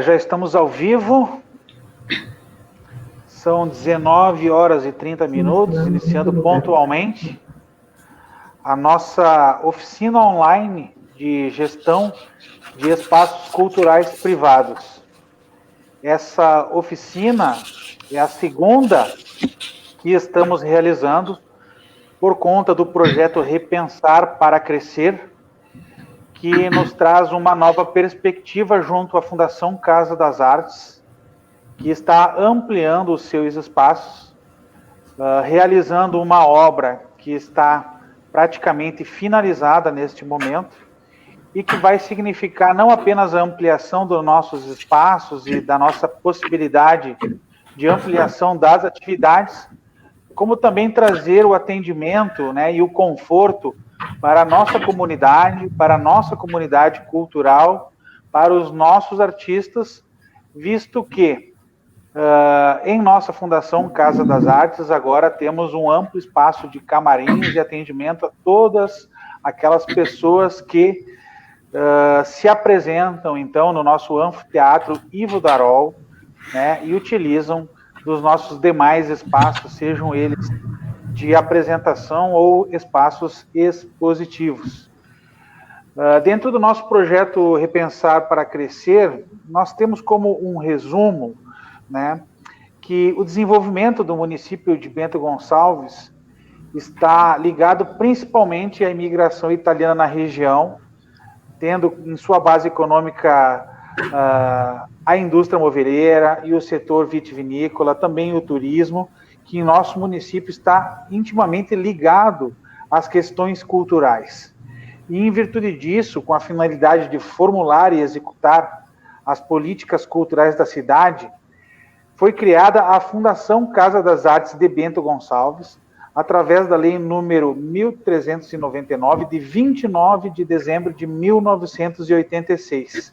Já estamos ao vivo. São 19 horas e 30 minutos, iniciando pontualmente a nossa oficina online de gestão de espaços culturais privados. Essa oficina é a segunda que estamos realizando por conta do projeto Repensar para Crescer, que nos traz uma nova perspectiva junto à Fundação Casa das Artes, que está ampliando os seus espaços, realizando uma obra que está praticamente finalizada neste momento e que vai significar não apenas a ampliação dos nossos espaços e da nossa possibilidade de ampliação das atividades, como também trazer o atendimento, né, e o conforto para a nossa comunidade cultural, para os nossos artistas, visto que em nossa Fundação Casa das Artes agora temos um amplo espaço de camarins e atendimento a todas aquelas pessoas que se apresentam, então, no nosso anfiteatro Ivo Darol, né, e utilizam dos nossos demais espaços, sejam eles de apresentação ou espaços expositivos. Dentro do nosso projeto Repensar para Crescer, nós temos como um resumo, né, que o desenvolvimento do município de Bento Gonçalves está ligado principalmente à imigração italiana na região, tendo em sua base econômica a indústria moveleira e o setor vitivinícola, também o turismo, que em nosso município está intimamente ligado às questões culturais. E em virtude disso, com a finalidade de formular e executar as políticas culturais da cidade, foi criada a Fundação Casa das Artes de Bento Gonçalves, através da lei número 1399, de 29 de dezembro de 1986.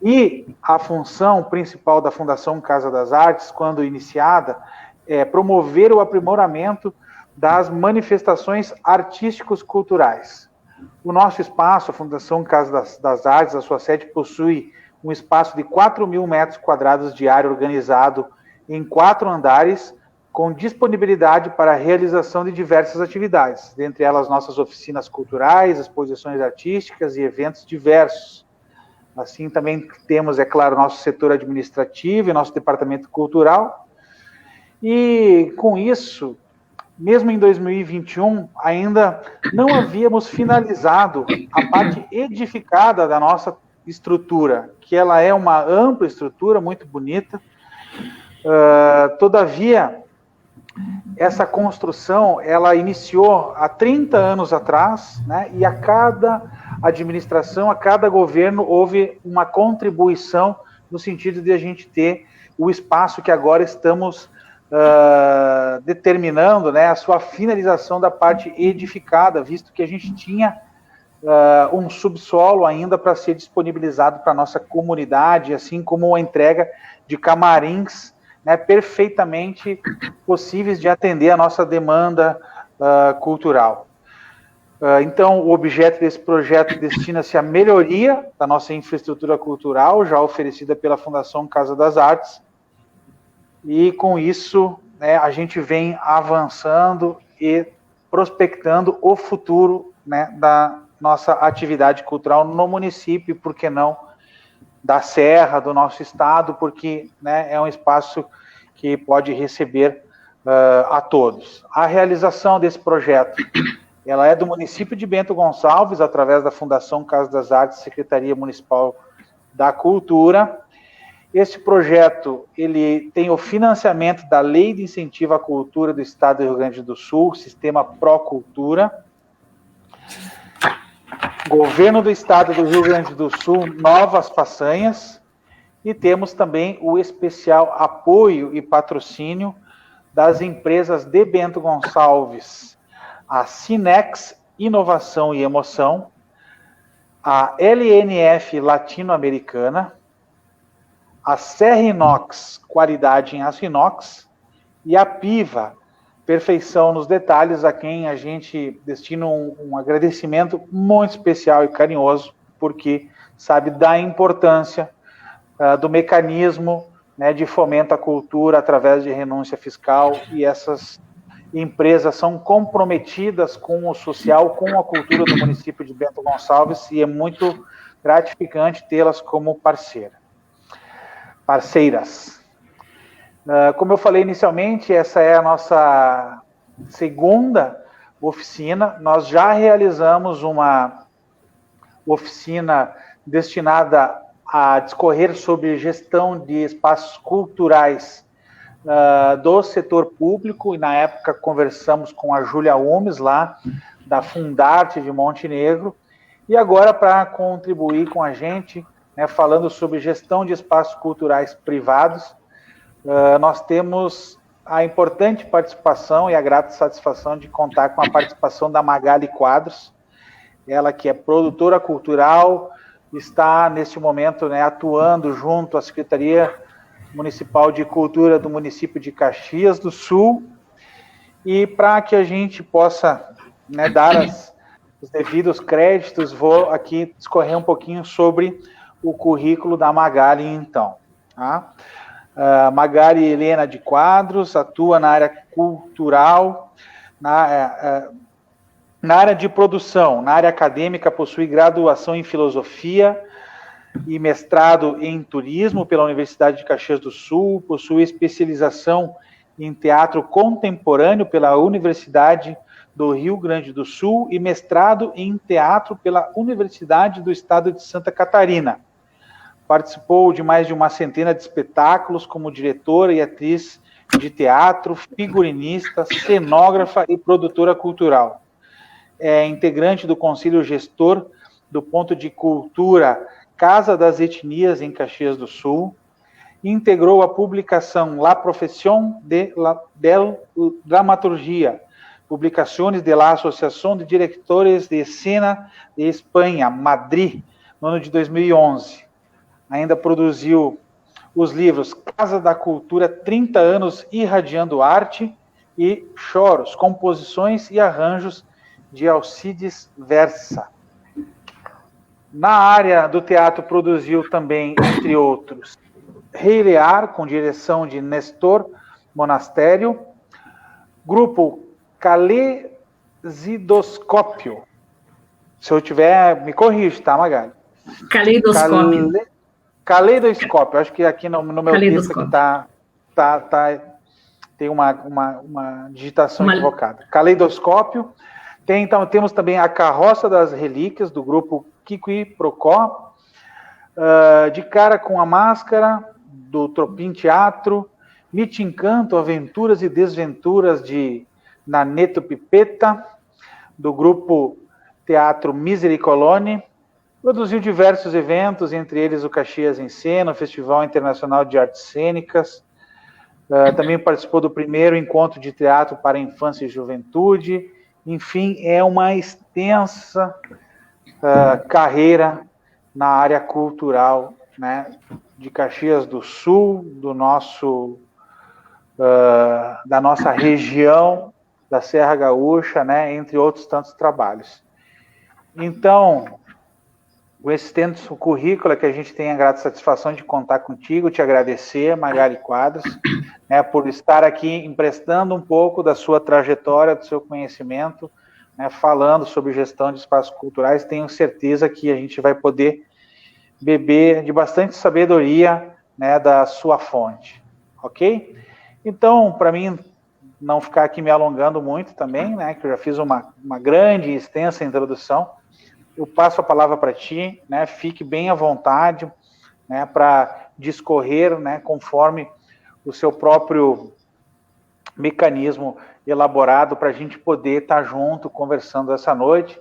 E a função principal da Fundação Casa das Artes, quando iniciada, é promover o aprimoramento das manifestações artísticos culturais. O nosso espaço, a Fundação Casa das Artes, a sua sede possui um espaço de 4.000 metros quadrados de área organizado em 4 andares, com disponibilidade para a realização de diversas atividades, dentre elas nossas oficinas culturais, exposições artísticas e eventos diversos. Assim, também temos, é claro, nosso setor administrativo e nosso departamento cultural. E, com isso, mesmo em 2021, ainda não havíamos finalizado a parte edificada da nossa estrutura, que ela é uma ampla estrutura, muito bonita. Todavia, essa construção, ela iniciou há 30 anos atrás, né, e a cada administração, a cada governo, houve uma contribuição no sentido de a gente ter o espaço que agora estamos determinando, né, a sua finalização da parte edificada, visto que a gente tinha um subsolo ainda para ser disponibilizado para a nossa comunidade, assim como a entrega de camarins, né, perfeitamente possíveis de atender a nossa demanda cultural. Então, o objeto desse projeto destina-se à melhoria da nossa infraestrutura cultural, já oferecida pela Fundação Casa das Artes, e com isso, né, a gente vem avançando e prospectando o futuro, né, da nossa atividade cultural no município, por que não da Serra, do nosso estado, porque, né, é um espaço que pode receber a todos. A realização desse projeto, ela é do município de Bento Gonçalves, através da Fundação Casa das Artes, Secretaria Municipal da Cultura. Esse projeto, ele tem o financiamento da Lei de Incentivo à Cultura do Estado do Rio Grande do Sul, Sistema Procultura. Governo do Estado do Rio Grande do Sul, Novas Façanhas, e temos também o especial apoio e patrocínio das empresas de Bento Gonçalves, a Cinex Inovação e Emoção, a LNF Latino-Americana, a Serra Inox Qualidade em Aço Inox e a Piva, perfeição nos detalhes, a quem a gente destina um agradecimento muito especial e carinhoso, porque sabe da importância do mecanismo, né, de fomento à cultura através de renúncia fiscal, e essas empresas são comprometidas com o social, com a cultura do município de Bento Gonçalves, e é muito gratificante tê-las como parceiras. Como eu falei inicialmente, essa é a nossa segunda oficina. Nós já realizamos uma oficina destinada a discorrer sobre gestão de espaços culturais do setor público, e na época conversamos com a Júlia Umes, lá da Fundarte de Montenegro, e agora, para contribuir com a gente, né, falando sobre gestão de espaços culturais privados, nós temos a importante participação e a grata satisfação de contar com a participação da Magali Quadros, ela que é produtora cultural, está neste momento, né, atuando junto à Secretaria Municipal de Cultura do município de Caxias do Sul, e para que a gente possa, né, dar os devidos créditos, vou aqui discorrer um pouquinho sobre o currículo da Magali, então. Tá? Magali Helena de Quadros atua na área cultural, na área de produção, na área acadêmica, possui graduação em filosofia e mestrado em turismo pela Universidade de Caxias do Sul, possui especialização em teatro contemporâneo pela Universidade do Rio Grande do Sul e mestrado em teatro pela Universidade do Estado de Santa Catarina. Participou de mais de uma centena de espetáculos como diretora e atriz de teatro, figurinista, cenógrafa e produtora cultural. É integrante do Conselho Gestor do Ponto de Cultura Casa das Etnias em Caxias do Sul. Integrou a publicação La Profesión de Dramaturgia, publicações de la Associação de Diretores de Escena de Espanha, Madrid, no ano de 2011. Ainda produziu os livros Casa da Cultura, 30 anos irradiando arte, e Choros, composições e arranjos de Alcides Versa. Na área do teatro produziu também, entre outros, Rei Lear, com direção de Nestor Monastério, grupo Caleidoscópio. Se eu tiver, me corrige, tá, Magali? Caleidoscópio, acho que aqui no meu texto aqui tem uma digitação equivocada. Caleidoscópio. Então, temos também a Carroça das Relíquias, do grupo Kikui Procó, De Cara com a Máscara, do Tropim Teatro, Mite Encanto, Aventuras e Desventuras de Naneto Pipeta, do grupo Teatro Misericolone. Produziu diversos eventos, entre eles o Caxias em Cena, o Festival Internacional de Artes Cênicas. Também participou do primeiro encontro de teatro para infância e juventude. Enfim, é uma extensa carreira na área cultural, né, de Caxias do Sul, da nossa região, da Serra Gaúcha, né, entre outros tantos trabalhos. Então, com esse extenso currículo, que a gente tem a grata satisfação de contar contigo, te agradecer, Magali Quadros, né, por estar aqui emprestando um pouco da sua trajetória, do seu conhecimento, né, falando sobre gestão de espaços culturais. Tenho certeza que a gente vai poder beber de bastante sabedoria, né, da sua fonte, ok? Então, para mim não ficar aqui me alongando muito também, né, que eu já fiz uma grande e extensa introdução, eu passo a palavra para ti, né, fique bem à vontade, né, para discorrer, né, conforme o seu próprio mecanismo elaborado, para a gente poder estar junto, conversando essa noite.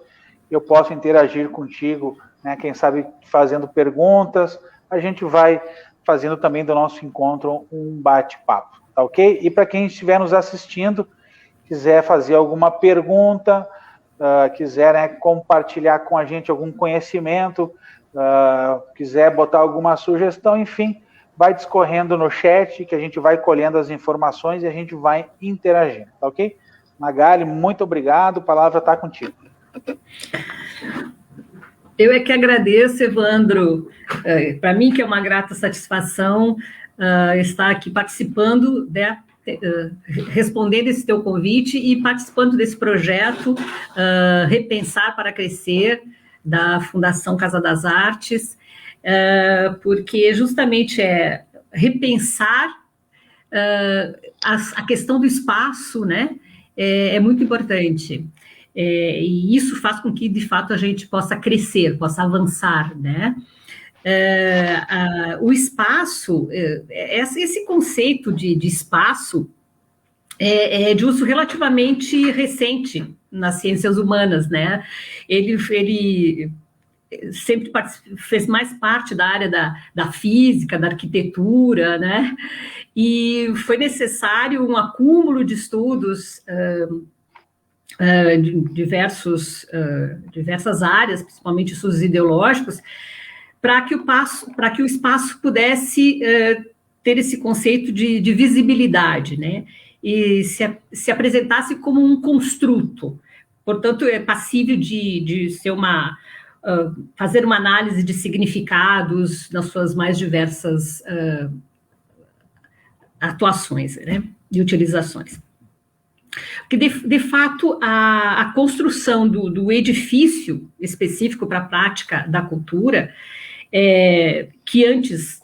Eu posso interagir contigo, né, quem sabe fazendo perguntas, a gente vai fazendo também do nosso encontro um bate-papo, tá ok? E para quem estiver nos assistindo, quiser fazer alguma pergunta, quiser, né, compartilhar com a gente algum conhecimento, quiser botar alguma sugestão, enfim, vai discorrendo no chat, que a gente vai colhendo as informações e a gente vai interagindo, tá ok? Magali, muito obrigado, a palavra está contigo. Eu é que agradeço, Evandro. Para mim, que é uma grata satisfação estar aqui participando, né, respondendo esse teu convite e participando desse projeto Repensar para Crescer, da Fundação Casa das Artes, porque justamente é repensar a questão do espaço, né, é muito importante. E isso faz com que, de fato, a gente possa crescer, possa avançar, né? O espaço, esse conceito de espaço é de uso relativamente recente nas ciências humanas, né? Ele sempre fez mais parte da área da física, da arquitetura, né? E foi necessário um acúmulo de estudos de diversas áreas, principalmente estudos ideológicos, para que o espaço pudesse ter esse conceito de visibilidade, né? E se apresentasse como um construto. Portanto, é passível de ser fazer uma análise de significados nas suas mais diversas atuações, né, e utilizações. Porque, de fato, a construção do edifício específico para a prática da cultura, que antes,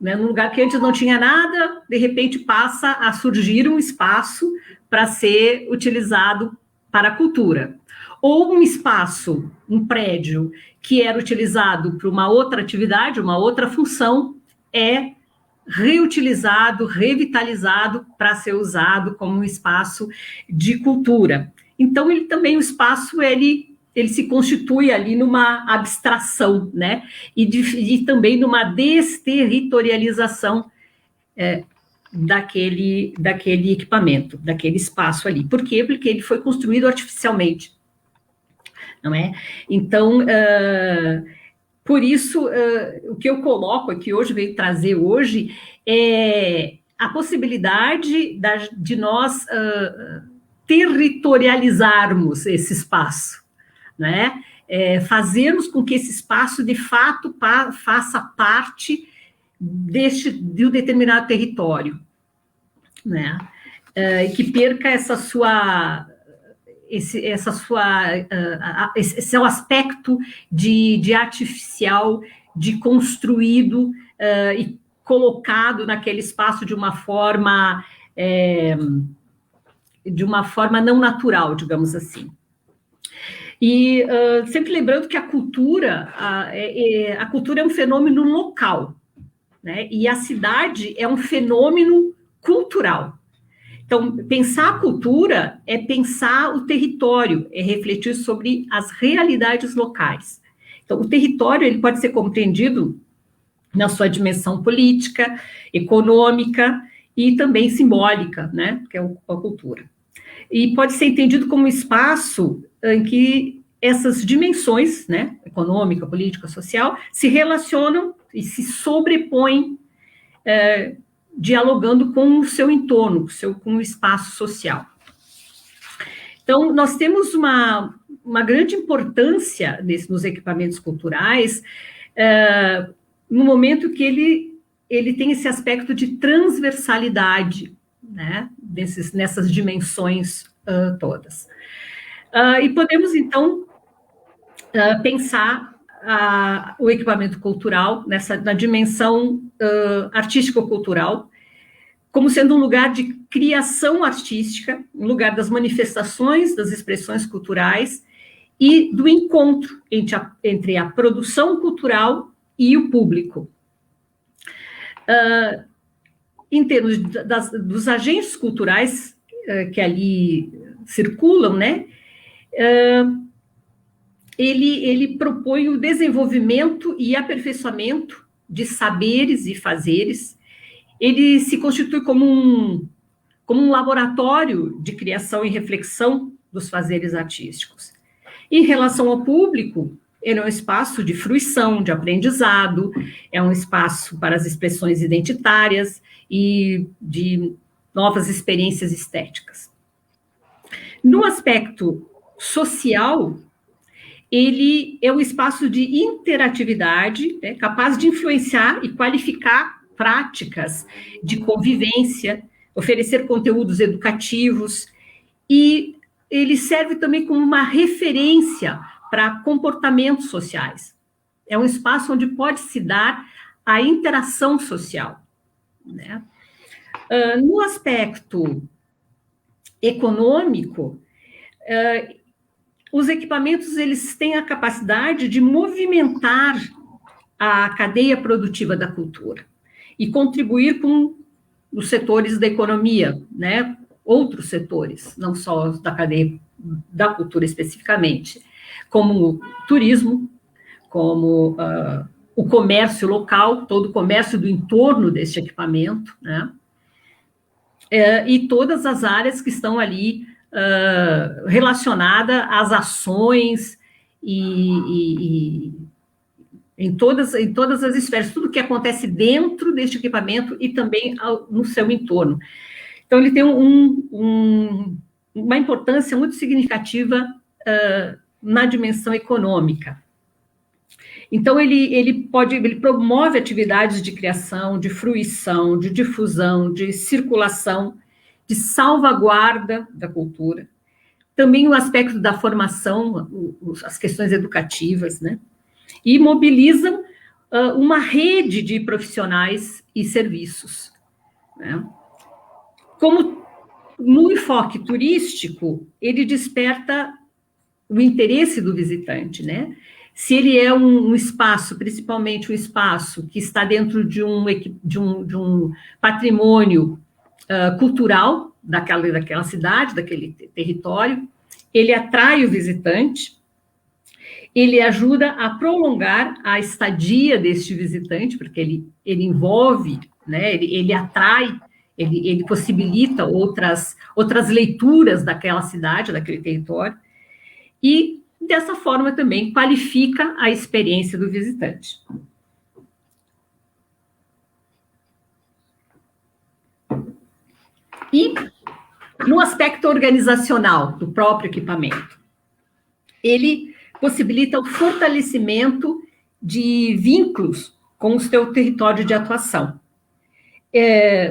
né, num lugar que antes não tinha nada, de repente passa a surgir um espaço para ser utilizado para a cultura. Ou um espaço, um prédio, que era utilizado para uma outra atividade, uma outra função, é reutilizado, revitalizado para ser usado como um espaço de cultura. Então, o espaço, ele se constitui ali numa abstração, né? E também numa desterritorialização daquele equipamento, daquele espaço ali. Por quê? Porque ele foi construído artificialmente, não é? Então, por isso, o que eu coloco aqui hoje, veio trazer hoje, é a possibilidade de nós territorializarmos esse espaço, né? Fazermos com que esse espaço, de fato, faça parte de um determinado território, né? E que perca esse seu aspecto de artificial, de construído e colocado naquele espaço de uma forma não natural, digamos assim. E sempre lembrando que a cultura é um fenômeno local, né? E a cidade é um fenômeno cultural. Então, pensar a cultura é pensar o território, é refletir sobre as realidades locais. Então, o território ele pode ser compreendido na sua dimensão política, econômica e também simbólica, né, que é a cultura. E pode ser entendido como um espaço em que essas dimensões, né, econômica, política, social, se relacionam e se sobrepõem dialogando com o seu entorno, com o espaço social. Então, nós temos uma grande importância nos equipamentos culturais, no momento que ele tem esse aspecto de transversalidade, né, nessas dimensões todas. E podemos, então, pensar o equipamento cultural na dimensão artístico-cultural, como sendo um lugar de criação artística, um lugar das manifestações, das expressões culturais e do encontro entre a produção cultural e o público. Em termos dos agentes culturais que ali circulam, né, ele propõe o desenvolvimento e aperfeiçoamento de saberes e fazeres. Ele se constitui como um laboratório de criação e reflexão dos fazeres artísticos. Em relação ao público, ele é um espaço de fruição, de aprendizado, é um espaço para as expressões identitárias e de novas experiências estéticas. No aspecto social, ele é um espaço de interatividade, né, capaz de influenciar e qualificar práticas de convivência, oferecer conteúdos educativos, e ele serve também como uma referência para comportamentos sociais. É um espaço onde pode se dar a interação social, né? No aspecto econômico, os equipamentos eles têm a capacidade de movimentar a cadeia produtiva da cultura e contribuir com os setores da economia, né? Outros setores, não só da cadeia da cultura especificamente, como o turismo, como o comércio local, todo o comércio do entorno deste equipamento, né? E todas as áreas que estão ali relacionadas às ações e em todas as esferas, tudo que acontece dentro deste equipamento e também no seu entorno. Então, ele tem uma importância muito significativa na dimensão econômica. Então, ele promove atividades de criação, de fruição, de difusão, de circulação, de salvaguarda da cultura. Também o aspecto da formação, as questões educativas, né? E mobilizam uma rede de profissionais e serviços, né? Como no enfoque turístico, ele desperta o interesse do visitante, né? Se ele é um espaço, principalmente um espaço que está dentro de um patrimônio cultural daquela cidade, daquele território, ele atrai o visitante, ele ajuda a prolongar a estadia deste visitante, porque ele envolve, né? Ele atrai, ele possibilita outras leituras daquela cidade, daquele território, e dessa forma também qualifica a experiência do visitante. E no aspecto organizacional do próprio equipamento, ele possibilita o fortalecimento de vínculos com o seu território de atuação.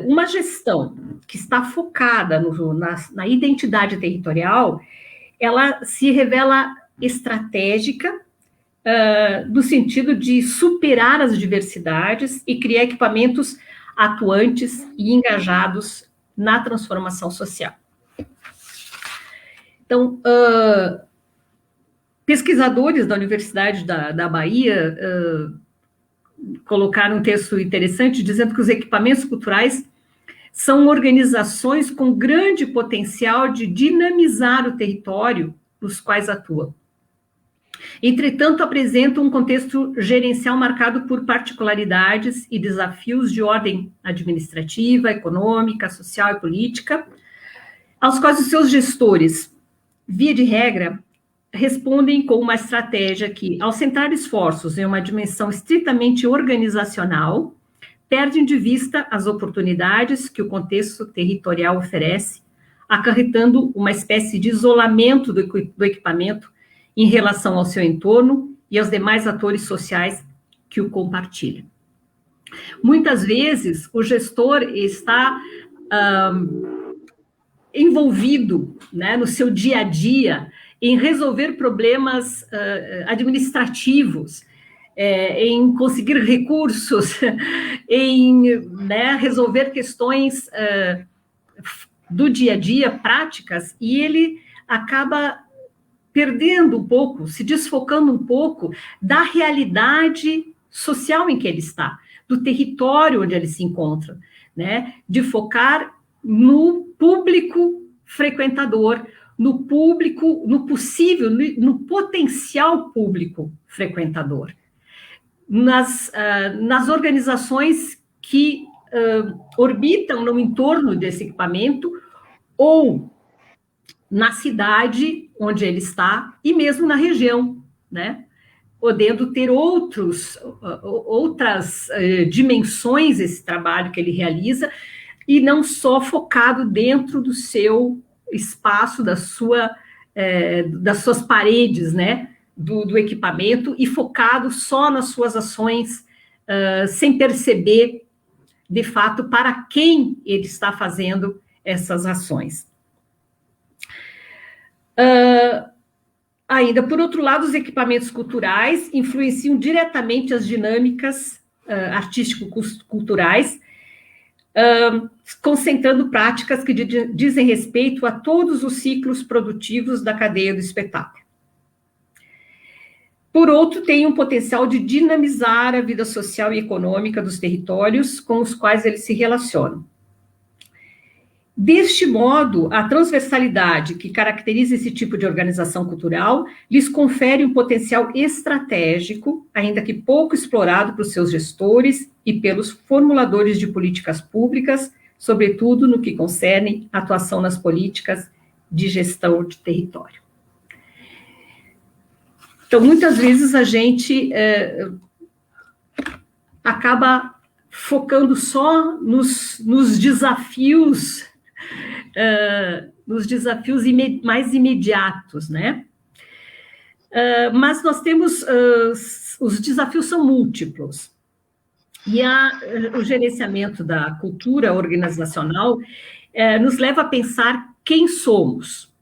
Uma gestão que está focada na identidade territorial, ela se revela estratégica, no sentido de superar as diversidades e criar equipamentos atuantes e engajados na transformação social. Então, pesquisadores da Universidade da Bahia colocaram um texto interessante dizendo que os equipamentos culturais são organizações com grande potencial de dinamizar o território nos quais atuam. Entretanto, apresentam um contexto gerencial marcado por particularidades e desafios de ordem administrativa, econômica, social e política, aos quais os seus gestores, via de regra, respondem com uma estratégia que, ao centrar esforços em uma dimensão estritamente organizacional, perdem de vista as oportunidades que o contexto territorial oferece, acarretando uma espécie de isolamento do equipamento em relação ao seu entorno e aos demais atores sociais que o compartilham. Muitas vezes, o gestor está envolvido, né, no seu dia a dia em resolver problemas administrativos, em conseguir recursos, em, né, resolver questões do dia a dia, práticas, e ele acaba perdendo um pouco, se desfocando um pouco da realidade social em que ele está, do território onde ele se encontra, né? De focar no público frequentador, no público, no possível, no potencial público frequentador, nas organizações que orbitam no entorno desse equipamento ou na cidade onde ele está, e mesmo na região, né? podendo ter outras dimensões esse trabalho que ele realiza, e não só focado dentro do seu espaço, das suas paredes, né, do equipamento, e focado só nas suas ações, sem perceber, de fato, para quem ele está fazendo essas ações. Ainda, por outro lado, os equipamentos culturais influenciam diretamente as dinâmicas artístico-culturais, concentrando práticas que dizem respeito a todos os ciclos produtivos da cadeia do espetáculo. Por outro, tem um potencial de dinamizar a vida social e econômica dos territórios com os quais eles se relacionam. Deste modo, a transversalidade que caracteriza esse tipo de organização cultural lhes confere um potencial estratégico, ainda que pouco explorado por seus gestores e pelos formuladores de políticas públicas, sobretudo no que concerne a atuação nas políticas de gestão de território. Então, muitas vezes a gente acaba focando só nos desafios mais imediatos, né? Mas nós temos, os desafios são múltiplos, e o gerenciamento da cultura organizacional nos leva a pensar quem somos,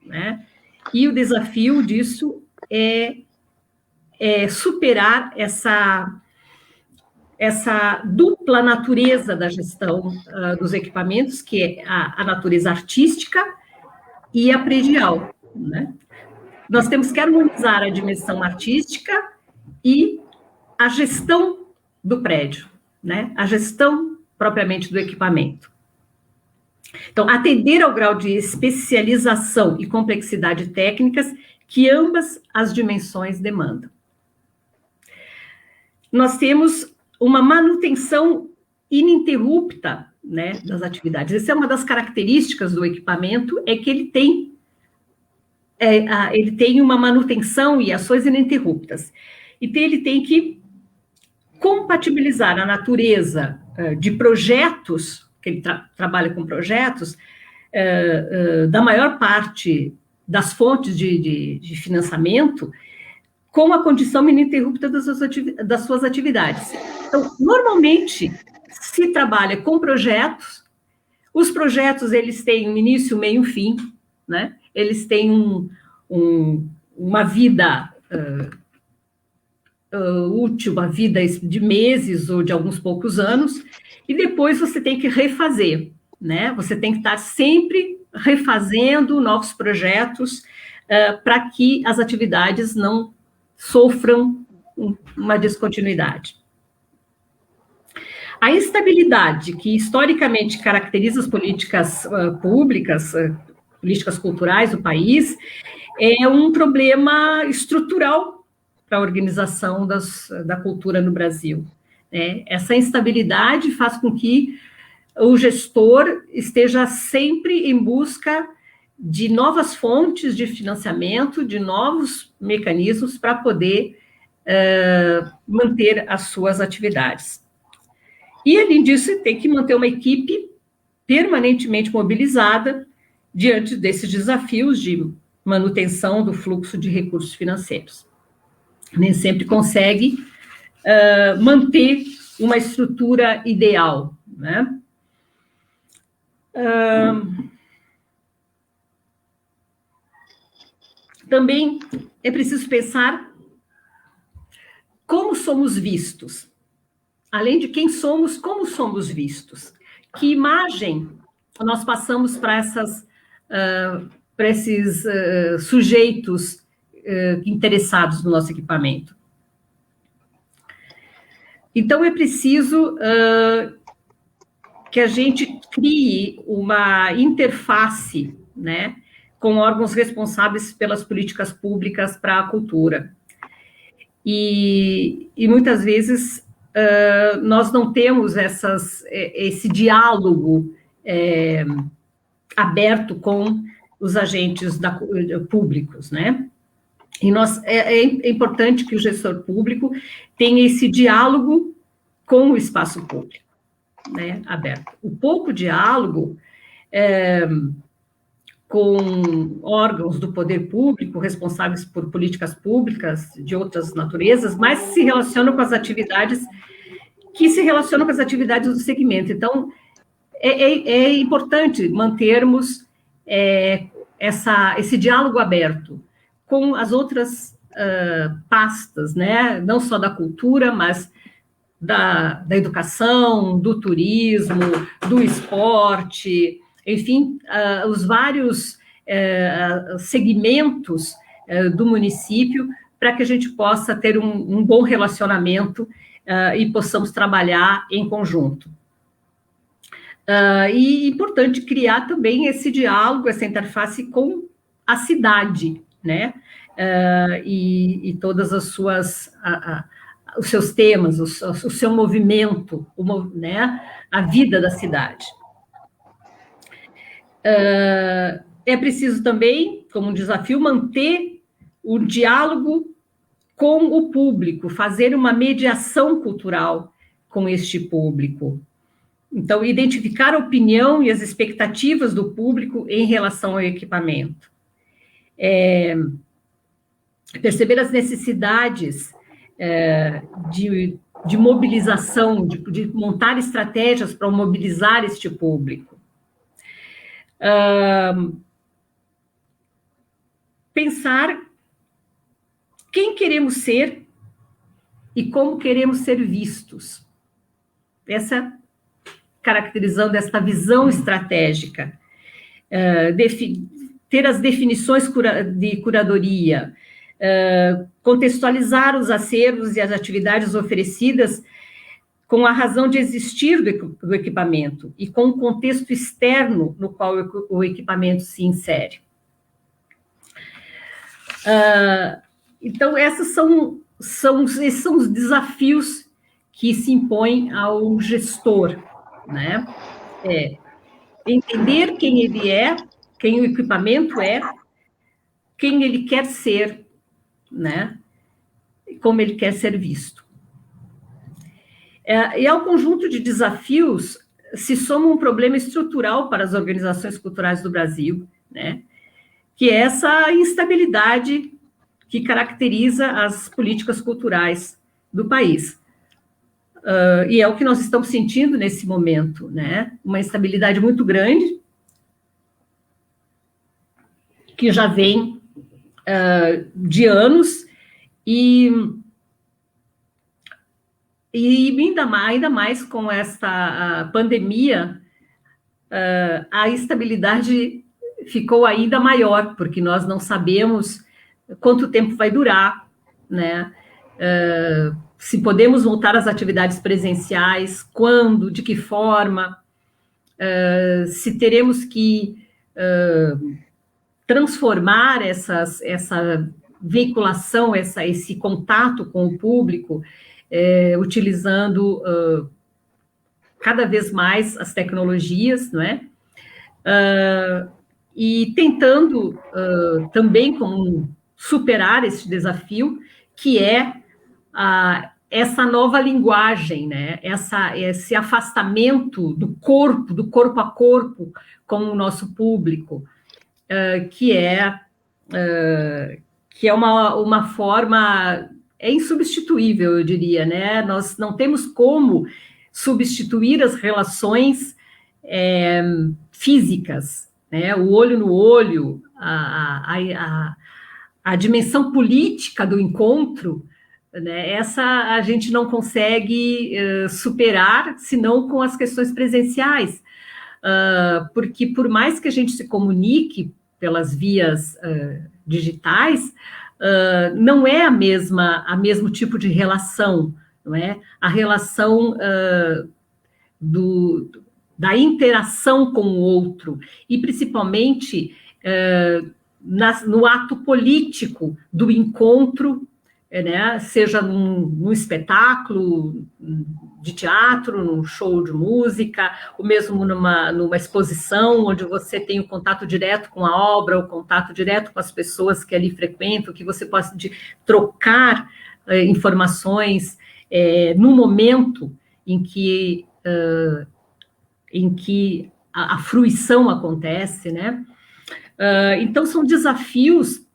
né? E o desafio disso é superar essa dupla natureza da gestão dos equipamentos, que é a natureza artística e a predial, né? Nós temos que harmonizar a dimensão artística e a gestão do prédio, né? A gestão propriamente do equipamento. Então, atender ao grau de especialização e complexidade técnicas que ambas as dimensões demandam. Nós temos uma manutenção ininterrupta, né, das atividades. Essa é uma das características do equipamento, é que ele tem uma manutenção e ações ininterruptas. Então, ele tem que compatibilizar a natureza de projetos, que ele trabalha com projetos, da maior parte das fontes de financiamento, com a condição ininterrupta das suas atividades. Então, normalmente, se trabalha com projetos, os projetos, eles têm um início, meio e um fim, né? Eles têm uma vida útil, uma vida de meses ou de alguns poucos anos, e depois você tem que refazer, né? Você tem que estar sempre refazendo novos projetos para que as atividades não sofram uma descontinuidade. A instabilidade que historicamente caracteriza as políticas públicas, políticas culturais do país, é um problema estrutural para a organização da cultura no Brasil. Essa instabilidade faz com que o gestor esteja sempre em busca de novas fontes de financiamento, de novos mecanismos para poder manter as suas atividades. E, além disso, tem que manter uma equipe permanentemente mobilizada diante desses desafios de manutenção do fluxo de recursos financeiros. Nem sempre consegue manter uma estrutura ideal, né? Também é preciso pensar como somos vistos. Além de quem somos, como somos vistos? Que imagem nós passamos para esses sujeitos interessados no nosso equipamento? Então, é preciso que a gente crie uma interface, né, com órgãos responsáveis pelas políticas públicas para a cultura. E muitas vezes nós não temos esse diálogo aberto com os agentes públicos, né? E é importante que o gestor público tenha esse diálogo com o espaço público, né, aberto. O pouco diálogo com órgãos do poder público responsáveis por políticas públicas de outras naturezas, mas se relacionam com as atividades do segmento. Então, é importante mantermos esse diálogo aberto com as outras pastas, né? Não só da cultura, mas da educação, do turismo, do esporte, enfim, os vários segmentos do município, para que a gente possa ter um bom relacionamento e possamos trabalhar em conjunto. E é importante criar também esse diálogo, essa interface com a cidade, né? E todas as suas... os seus temas, o seu movimento, né? A vida da cidade. É preciso também, como um desafio, manter o diálogo com o público, fazer uma mediação cultural com este público. Então, identificar a opinião e as expectativas do público em relação ao equipamento. Perceber as necessidades de mobilização, de montar estratégias para mobilizar este público. Pensar quem queremos ser e como queremos ser vistos. Essa caracterizando esta visão estratégica, ter as definições de curadoria, contextualizar os acervos e as atividades oferecidas com a razão de existir do equipamento e com o contexto externo no qual o equipamento se insere. Então, esses são os desafios que se impõem ao gestor, né? Entender quem ele é, quem o equipamento é, quem ele quer ser, né? E como ele quer ser visto. E ao conjunto de desafios se soma um problema estrutural para as organizações culturais do Brasil, né? Que é essa instabilidade que caracteriza as políticas culturais do país. E é o que nós estamos sentindo nesse momento, né? Uma instabilidade muito grande, que já vem de anos, e ainda mais com esta pandemia, a instabilidade ficou ainda maior, porque nós não sabemos quanto tempo vai durar, né? Se podemos voltar às atividades presenciais, quando, de que forma, se teremos que transformar essa veiculação, esse contato com o público, utilizando cada vez mais as tecnologias, não é? E tentando também superar esse desafio, que é essa nova linguagem, né? Esse afastamento do corpo a corpo com o nosso público, que é uma forma insubstituível, eu diria, né? Nós não temos como substituir as relações físicas, né? O olho no olho, a dimensão política do encontro, né? Essa a gente não consegue superar, senão com as questões presenciais, porque por mais que a gente se comunique pelas vias digitais, não é a mesmo tipo de relação, não é? A relação da interação com o outro, e principalmente no ato político do encontro né, seja num espetáculo de teatro, num show de música, ou mesmo numa exposição, onde você tem o contato direto com a obra, o contato direto com as pessoas que ali frequentam, que você possa trocar informações no momento em que a fruição acontece, né? Então, são desafios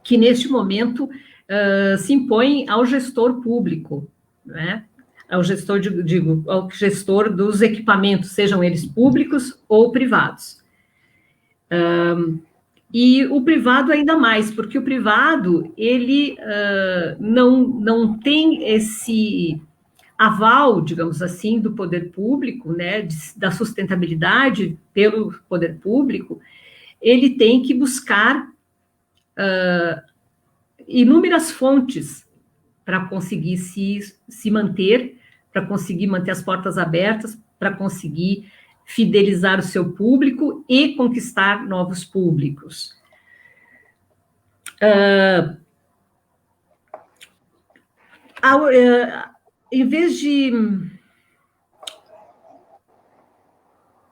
que, neste momento, se impõem ao gestor público, né? Ao gestor, ao gestor dos equipamentos, sejam eles públicos ou privados. E o privado ainda mais, porque o privado, ele não tem esse aval, digamos assim, do poder público, né, da sustentabilidade pelo poder público. Ele tem que buscar inúmeras fontes para conseguir se manter, para conseguir manter as portas abertas, para conseguir fidelizar o seu público e conquistar novos públicos. Em vez de...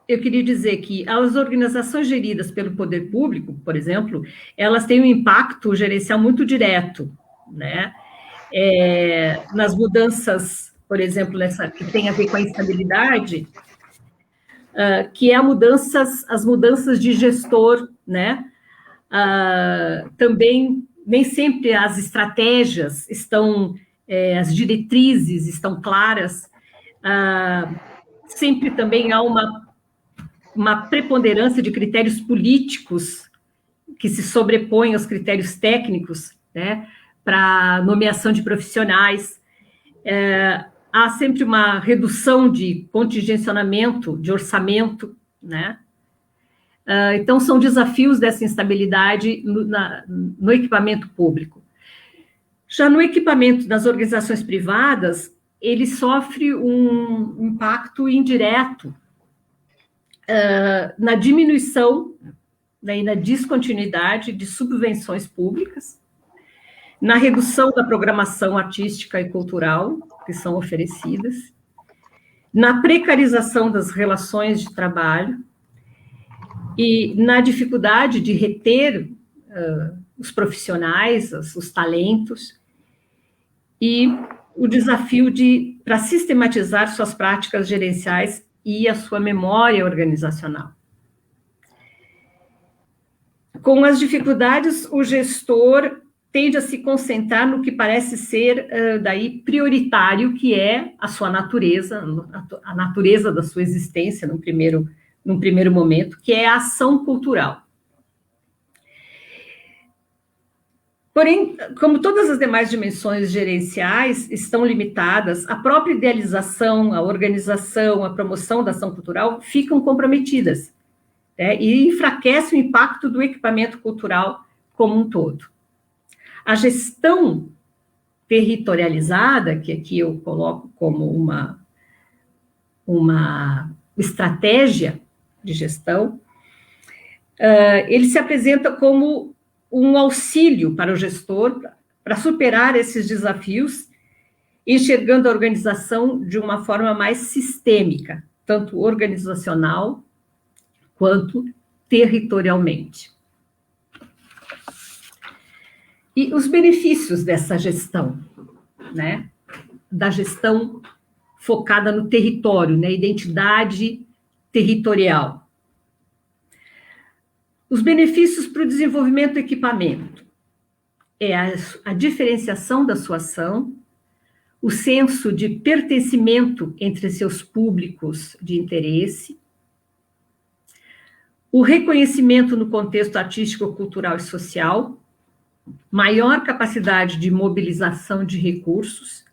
Eu queria dizer que as organizações geridas pelo poder público, por exemplo, elas têm um impacto gerencial muito direto, né? Nas mudanças, por exemplo, que tem a ver com a instabilidade, que é as mudanças de gestor, né? Também, nem sempre as estratégias estão, as diretrizes estão claras, sempre também há uma preponderância de critérios políticos que se sobrepõem aos critérios técnicos, né, para nomeação de profissionais. Há sempre uma redução de contingenciamento, de orçamento, né? Então, são desafios dessa instabilidade no equipamento público. Já no equipamento das organizações privadas, ele sofre um impacto indireto na diminuição, né, e na descontinuidade de subvenções públicas, na redução da programação artística e cultural que são oferecidas, na precarização das relações de trabalho e na dificuldade de reter os profissionais, os talentos, e o desafio para sistematizar suas práticas gerenciais e a sua memória organizacional. Com as dificuldades, o gestor tende a se concentrar no que parece ser daí prioritário, que é a sua natureza, a natureza da sua existência num primeiro momento, que é a ação cultural. Porém, como todas as demais dimensões gerenciais estão limitadas, a própria idealização, a organização, a promoção da ação cultural ficam comprometidas, né, e enfraquece o impacto do equipamento cultural como um todo. A gestão territorializada, que aqui eu coloco como uma estratégia de gestão, ele se apresenta como um auxílio para o gestor para superar esses desafios, enxergando a organização de uma forma mais sistêmica, tanto organizacional quanto territorialmente. E os benefícios dessa gestão, né? Da gestão focada no território, na identidade territorial. Os benefícios para o desenvolvimento do equipamento é a diferenciação da sua ação, o senso de pertencimento entre seus públicos de interesse, o reconhecimento no contexto artístico, cultural e social, maior capacidade de mobilização de recursos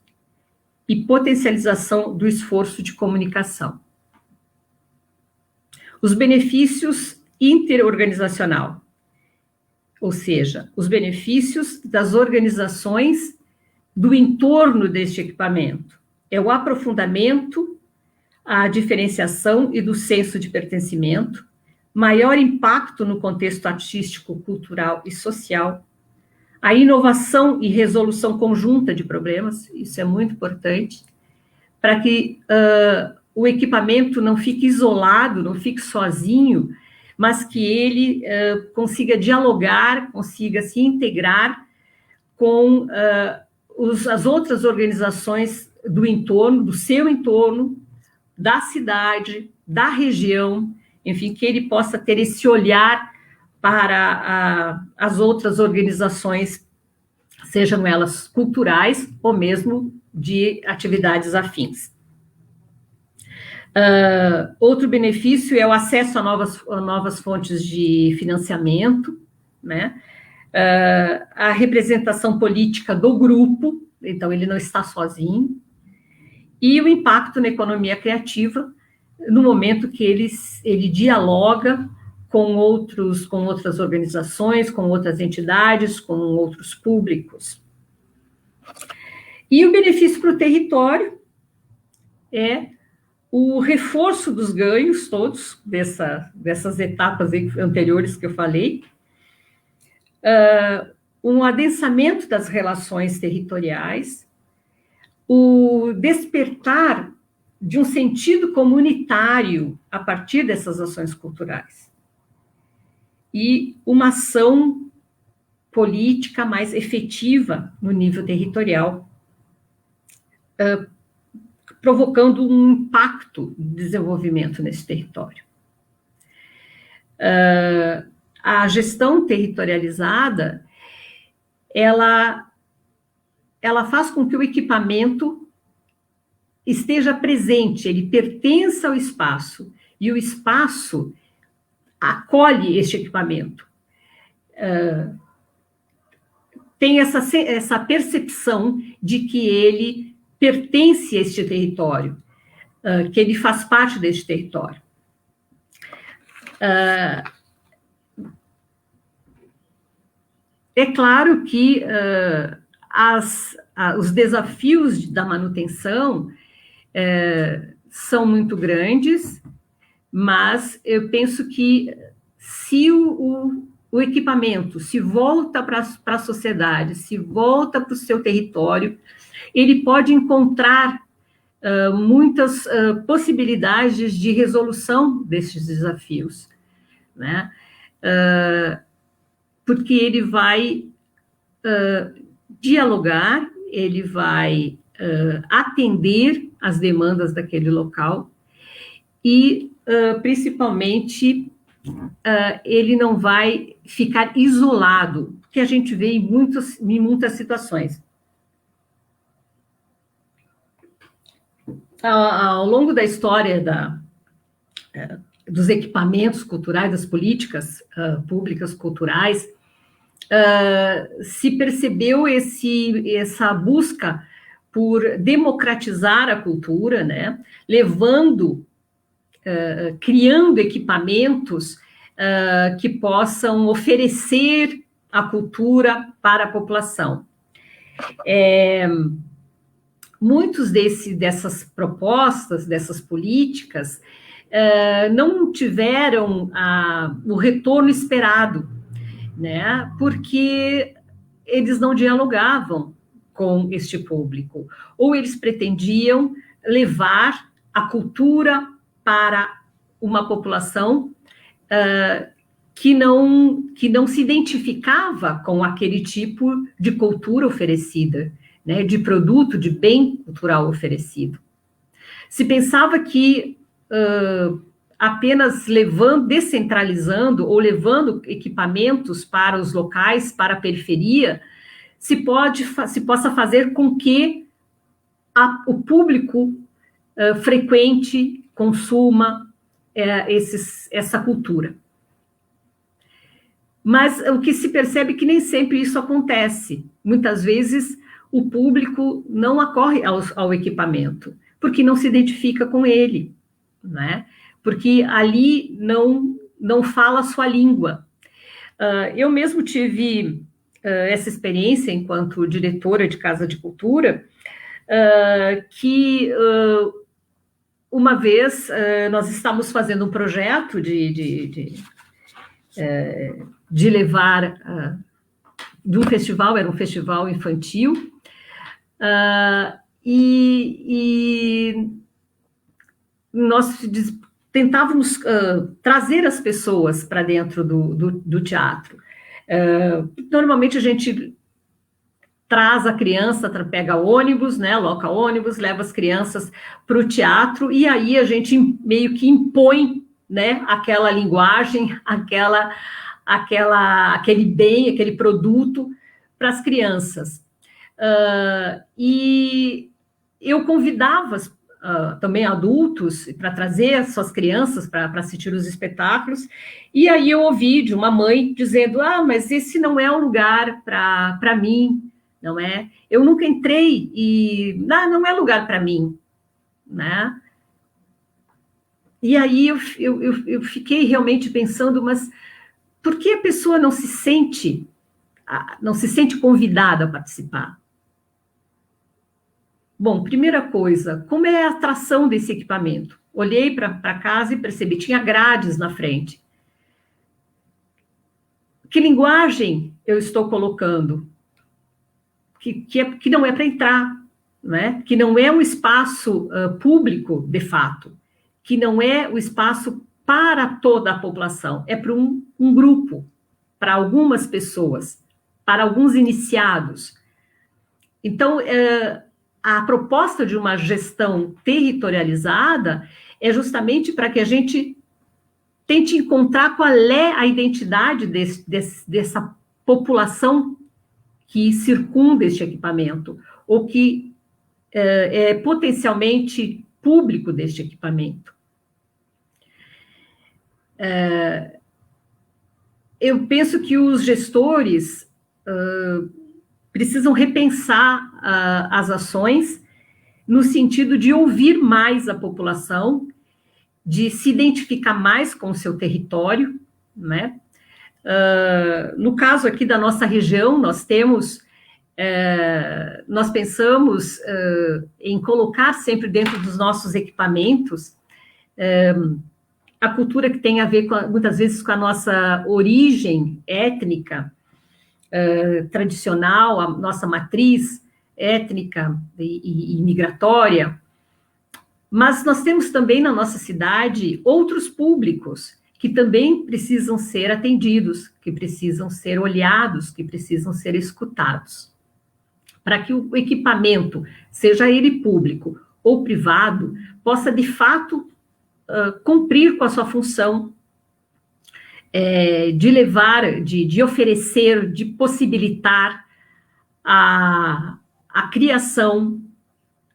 e potencialização do esforço de comunicação. Os benefícios interorganizacional, ou seja, os benefícios das organizações do entorno deste equipamento. É o aprofundamento, a diferenciação e do senso de pertencimento, maior impacto no contexto artístico, cultural e social, A inovação e resolução conjunta de problemas, isso é muito importante, para que o equipamento não fique isolado, não fique sozinho, mas que ele consiga dialogar, consiga se integrar com as outras organizações do entorno, do seu entorno, da cidade, da região, enfim, que ele possa ter esse olhar para as outras organizações, sejam elas culturais ou mesmo de atividades afins. Outro benefício é o acesso a novas fontes de financiamento, né? A representação política do grupo, então ele não está sozinho, e o impacto na economia criativa, no momento que ele dialoga com outras organizações, com outras entidades, com outros públicos. E o benefício para o território é o reforço dos ganhos todos, dessas etapas anteriores que eu falei, um adensamento das relações territoriais, o despertar de um sentido comunitário a partir dessas ações culturais, e uma ação política mais efetiva no nível territorial, provocando um impacto de desenvolvimento nesse território. A gestão territorializada, ela faz com que o equipamento esteja presente, ele pertença ao espaço, e o espaço acolhe este equipamento. Tem essa percepção de que ele pertence a este território, que ele faz parte deste território. É claro que os desafios da manutenção são muito grandes, mas eu penso que se o equipamento se volta para a sociedade, se volta para o seu território, ele pode encontrar muitas possibilidades de resolução desses desafios, né? Porque ele vai dialogar, ele vai atender às demandas daquele local e, principalmente, ele não vai ficar isolado, que a gente vê em muitas situações. Ao longo da história dos equipamentos culturais, das políticas públicas culturais, se percebeu essa busca por democratizar a cultura, né? Criando equipamentos que possam oferecer a cultura para a população. Muitos dessas propostas, dessas políticas, não tiveram o retorno esperado, né? Porque eles não dialogavam com este público, ou eles pretendiam levar a cultura para uma população que não se identificava com aquele tipo de cultura oferecida, né, de produto, de bem cultural oferecido. Se pensava que apenas descentralizando ou levando equipamentos para os locais, para a periferia, se possa fazer com que o público frequente, consuma essa cultura. Mas o que se percebe é que nem sempre isso acontece. Muitas vezes o público não acorre ao equipamento, porque não se identifica com ele, né? Porque ali não fala a sua língua. Eu mesmo tive essa experiência enquanto diretora de Casa de Cultura, que uma vez nós estávamos fazendo um projeto de levar de um festival, era um festival infantil, e nós tentávamos trazer as pessoas para dentro do teatro. Normalmente a gente traz a criança, pega ônibus, né, loca ônibus, leva as crianças para o teatro, e aí a gente meio que impõe, né, aquela linguagem, aquele produto para as crianças. E eu convidava também adultos para trazer as suas crianças para assistir os espetáculos, e aí eu ouvi de uma mãe dizendo, mas esse não é um lugar para mim, não é? Eu nunca entrei e não é lugar para mim, né? E aí eu fiquei realmente pensando, mas por que a pessoa não se sente convidada a participar? Bom, primeira coisa, como é a atração desse equipamento? Olhei para casa e percebi, tinha grades na frente. Que linguagem eu estou colocando? Que não é para entrar, né? Que não é um espaço público, de fato, que não é o espaço para toda a população, é para um grupo, para algumas pessoas, para alguns iniciados. Então, a proposta de uma gestão territorializada é justamente para que a gente tente encontrar qual é a identidade dessa população que circunda este equipamento, ou que é potencialmente público deste equipamento. Eu penso que os gestores precisam repensar as ações no sentido de ouvir mais a população, de se identificar mais com o seu território, né? No caso aqui da nossa região, nós pensamos em colocar sempre dentro dos nossos equipamentos a cultura que tem a ver, muitas vezes, com a nossa origem étnica, tradicional, a nossa matriz étnica e migratória, mas nós temos também na nossa cidade outros públicos que também precisam ser atendidos, que precisam ser olhados, que precisam ser escutados. Para que o equipamento, seja ele público ou privado, possa, de fato, cumprir com a sua função de levar, de oferecer, de possibilitar a criação,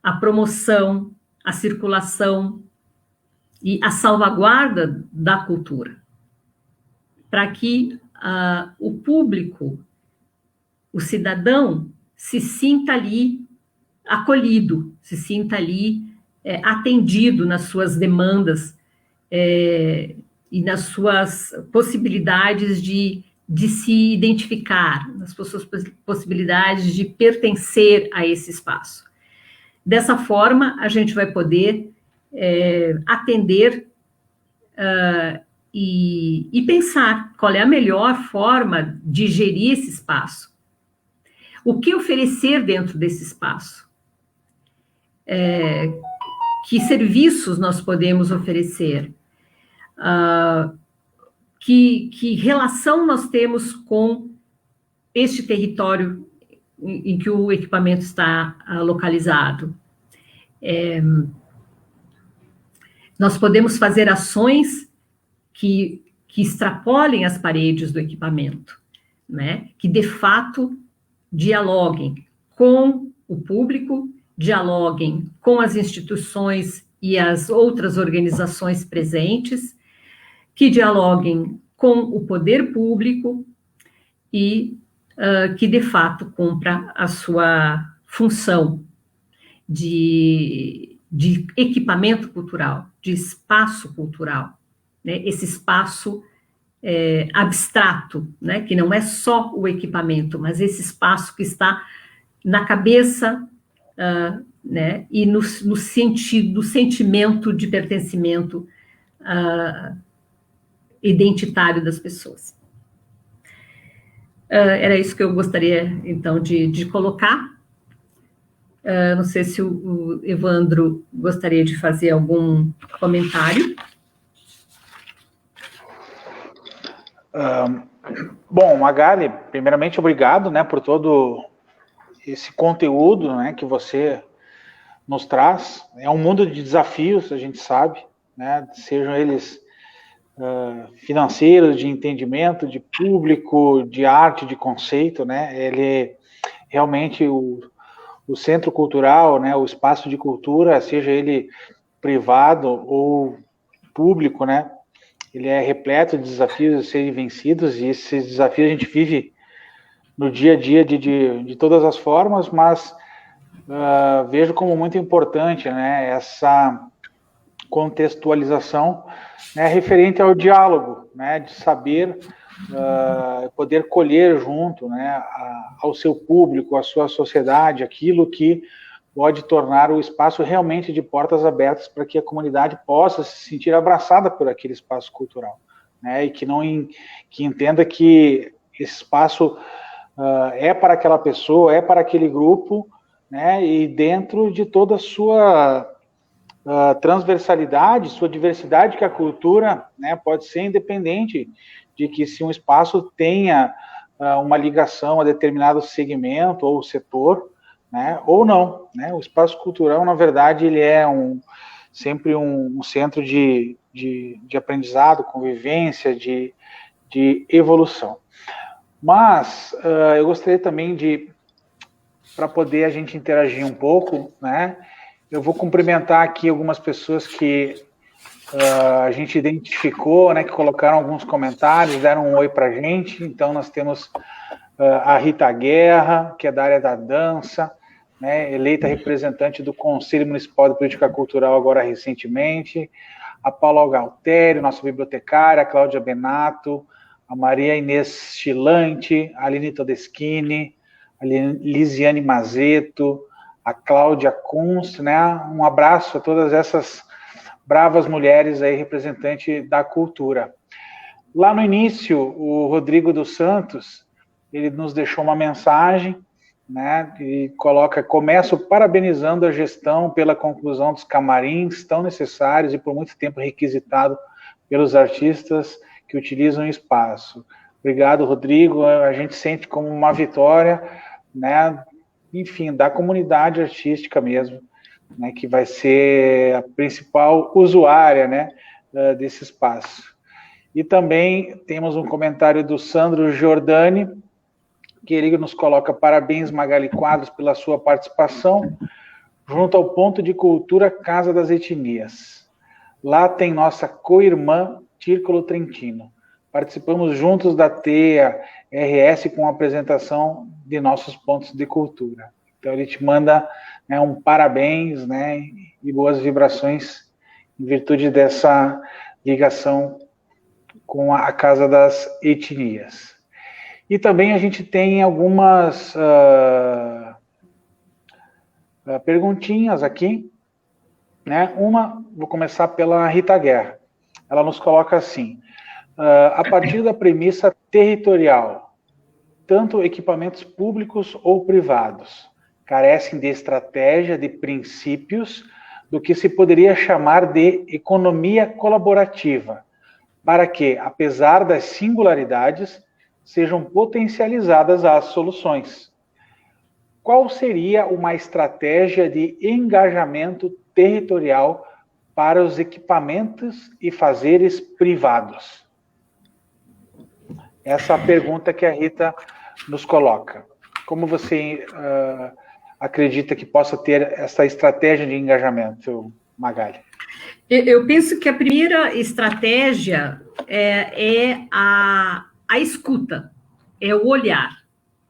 a promoção, a circulação e a salvaguarda da cultura, para que o público, o cidadão, se sinta ali acolhido, se sinta ali atendido nas suas demandas e nas suas possibilidades de se identificar, nas suas possibilidades de pertencer a esse espaço. Dessa forma, a gente vai poder atender e pensar qual é a melhor forma de gerir esse espaço. O que oferecer dentro desse espaço? Que serviços nós podemos oferecer? Que relação nós temos com este território em que o equipamento está localizado? Nós podemos fazer ações que extrapolem as paredes do equipamento, né? Que, de fato, dialoguem com o público, dialoguem com as instituições e as outras organizações presentes, que dialoguem com o poder público e que, de fato, cumpra a sua função de equipamento cultural, de espaço cultural, né? Esse espaço abstrato, né? Que não é só o equipamento, mas esse espaço que está na cabeça, né? E no sentido, no sentimento de pertencimento identitário das pessoas. Era isso que eu gostaria, então, de colocar. Não sei se o Evandro gostaria de fazer algum comentário. Bom, Magali, primeiramente, obrigado, né, por todo esse conteúdo, né, que você nos traz. É um mundo de desafios, a gente sabe, né, sejam eles financeiros, de entendimento, de público, de arte, de conceito, né, ele realmente o centro cultural, né, o espaço de cultura, seja ele privado ou público, né, ele é repleto de desafios a serem vencidos, e esses desafios a gente vive no dia a dia de todas as formas, mas vejo como muito importante, né, essa contextualização, né, referente ao diálogo, né, de saber poder colher junto, né, ao seu público, à sua sociedade, aquilo que pode tornar o espaço realmente de portas abertas para que a comunidade possa se sentir abraçada por aquele espaço cultural, né, e que entenda que esse espaço é para aquela pessoa, é para aquele grupo, né, e dentro de toda a sua transversalidade, sua diversidade, que a cultura, né, pode ser independente de que se um espaço tenha uma ligação a determinado segmento ou setor, né, ou não, né, o espaço cultural, na verdade, ele é sempre um centro de aprendizado, convivência, de evolução. Mas eu gostaria também para poder a gente interagir um pouco, né, eu vou cumprimentar aqui algumas pessoas que a gente identificou, né, que colocaram alguns comentários, deram um oi para a gente. Então, nós temos a Rita Guerra, que é da área da dança, né, eleita representante do Conselho Municipal de Política Cultural agora recentemente, a Paula Galtério, nossa bibliotecária, a Cláudia Benato, a Maria Inês Chilante, a Aline Todeschini, a Lisiane Mazeto, a Cláudia Kunst, né? Um abraço a todas essas bravas mulheres aí, representante da cultura. Lá no início, o Rodrigo dos Santos, ele nos deixou uma mensagem, né? E começo parabenizando a gestão pela conclusão dos camarins tão necessários e por muito tempo requisitado pelos artistas que utilizam o espaço. Obrigado, Rodrigo. A gente sente como uma vitória, né? Enfim, da comunidade artística mesmo, né, que vai ser a principal usuária, né, desse espaço. E também temos um comentário do Sandro Giordani, que ele nos coloca: parabéns, Magali Quadros, pela sua participação junto ao Ponto de Cultura Casa das Etnias. Lá tem nossa co-irmã Círculo Trentino. Participamos juntos da TEA RS com a apresentação de nossos pontos de cultura. Então, ele te manda, né, um parabéns, né, e boas vibrações em virtude dessa ligação com a Casa das Etnias. E também a gente tem algumas perguntinhas aqui, né? Vou começar pela Rita Guerra. Ela nos coloca assim: a partir da premissa territorial, tanto equipamentos públicos ou privados carecem de estratégia, de princípios, do que se poderia chamar de economia colaborativa, para que, apesar das singularidades, sejam potencializadas as soluções. Qual seria uma estratégia de engajamento territorial para os equipamentos e fazeres privados? Essa é a pergunta que a Rita nos coloca. Como você acredita que possa ter essa estratégia de engajamento, Magali? Eu penso que a primeira estratégia é a escuta, é o olhar,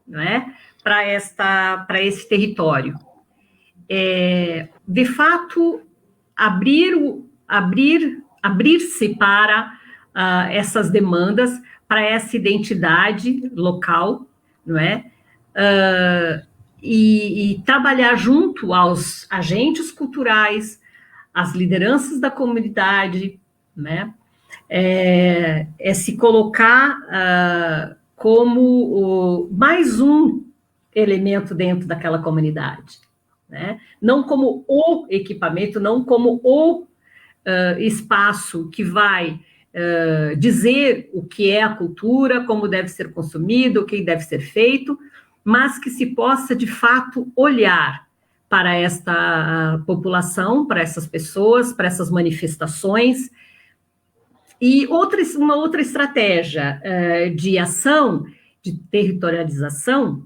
não é? Para esse território. De fato, abrir-se para essas demandas, para essa identidade local, não é? E trabalhar junto aos agentes culturais, às lideranças da comunidade, né? Se colocar como mais um elemento dentro daquela comunidade, né? Não como o equipamento, não como o espaço que vai dizer o que é a cultura, como deve ser consumido, o que deve ser feito, mas que se possa, de fato, olhar para esta população, para essas pessoas, para essas manifestações. E uma outra estratégia de ação, de territorialização,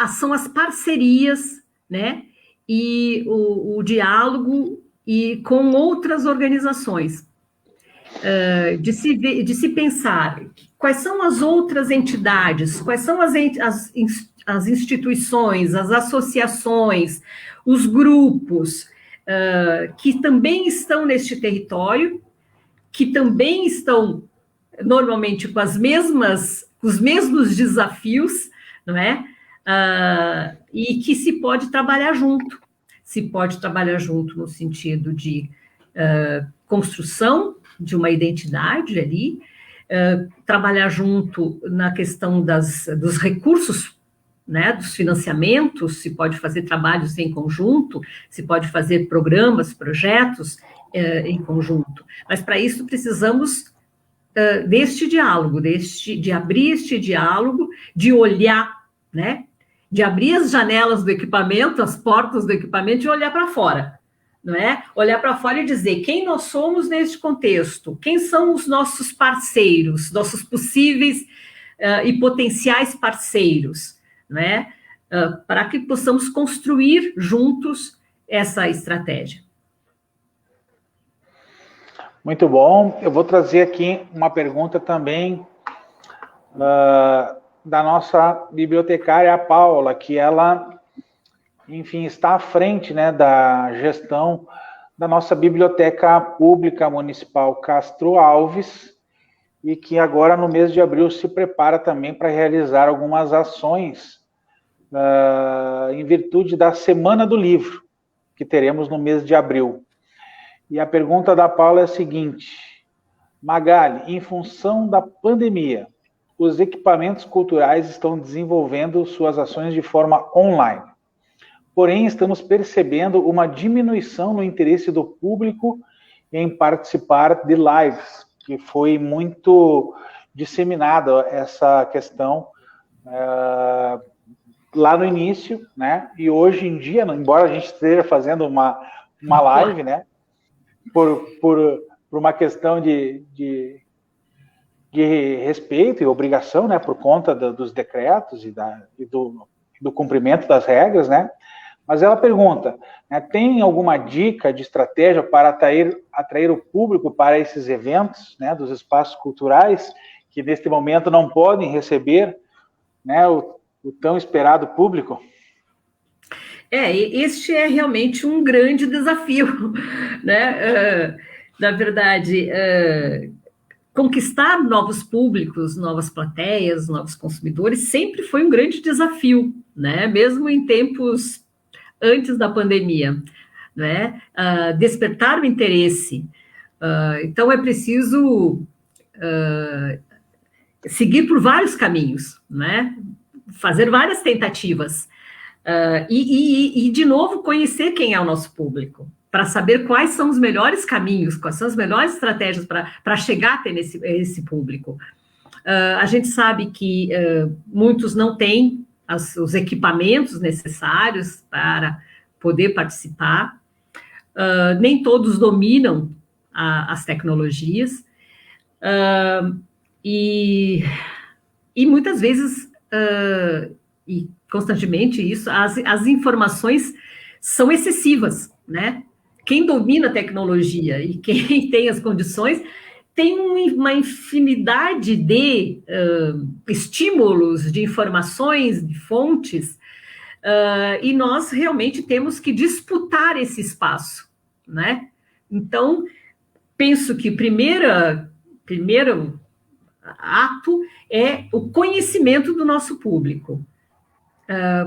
são as parcerias, né? E o diálogo e com outras organizações, de se pensar quais são as outras entidades, quais são as instituições, as associações, os grupos que também estão neste território, que também estão normalmente com os mesmos desafios, não é? E que se pode trabalhar junto. Se pode trabalhar junto no sentido de construção de uma identidade ali, trabalhar junto na questão dos recursos, né, dos financiamentos, se pode fazer trabalhos em conjunto, se pode fazer programas, projetos em conjunto. Mas para isso precisamos deste diálogo, de abrir este diálogo, de olhar, né? De abrir as janelas do equipamento, as portas do equipamento e olhar para fora, não é? Olhar para fora e dizer quem nós somos neste contexto, quem são os nossos parceiros, nossos possíveis e potenciais parceiros, não é? Para que possamos construir juntos essa estratégia. Muito bom. Eu vou trazer aqui uma pergunta também da nossa bibliotecária, a Paula, que ela, enfim, está à frente, né, da gestão da nossa Biblioteca Pública Municipal Castro Alves, e que agora, no mês de abril, se prepara também para realizar algumas ações em virtude da Semana do Livro, que teremos no mês de abril. E a pergunta da Paula é a seguinte: Magali, em função da pandemia, os equipamentos culturais estão desenvolvendo suas ações de forma online. Porém, estamos percebendo uma diminuição no interesse do público em participar de lives, que foi muito disseminada essa questão lá no início, né? E hoje em dia, embora a gente esteja fazendo uma live, né? Por uma questão de respeito e obrigação, né, por conta dos decretos e do cumprimento das regras, né? Mas ela pergunta, né, tem alguma dica de estratégia para atrair o público para esses eventos, né, dos espaços culturais, que neste momento não podem receber, né, o tão esperado público? Este é realmente um grande desafio, né? Na verdade, conquistar novos públicos, novas plateias, novos consumidores, sempre foi um grande desafio, né? Mesmo em tempos antes da pandemia, né? Despertar o interesse. Então, é preciso seguir por vários caminhos, né? Fazer várias tentativas. E, de novo, conhecer quem é o nosso público, para saber quais são os melhores caminhos, quais são as melhores estratégias para chegar até esse público. A gente sabe que muitos não têm os equipamentos necessários para poder participar, nem todos dominam as tecnologias, e muitas vezes, e constantemente isso, as informações são excessivas, né? Quem domina a tecnologia e quem tem as condições tem uma infinidade de estímulos, de informações, de fontes, e nós realmente temos que disputar esse espaço, né? Então, penso que o primeiro ato é o conhecimento do nosso público,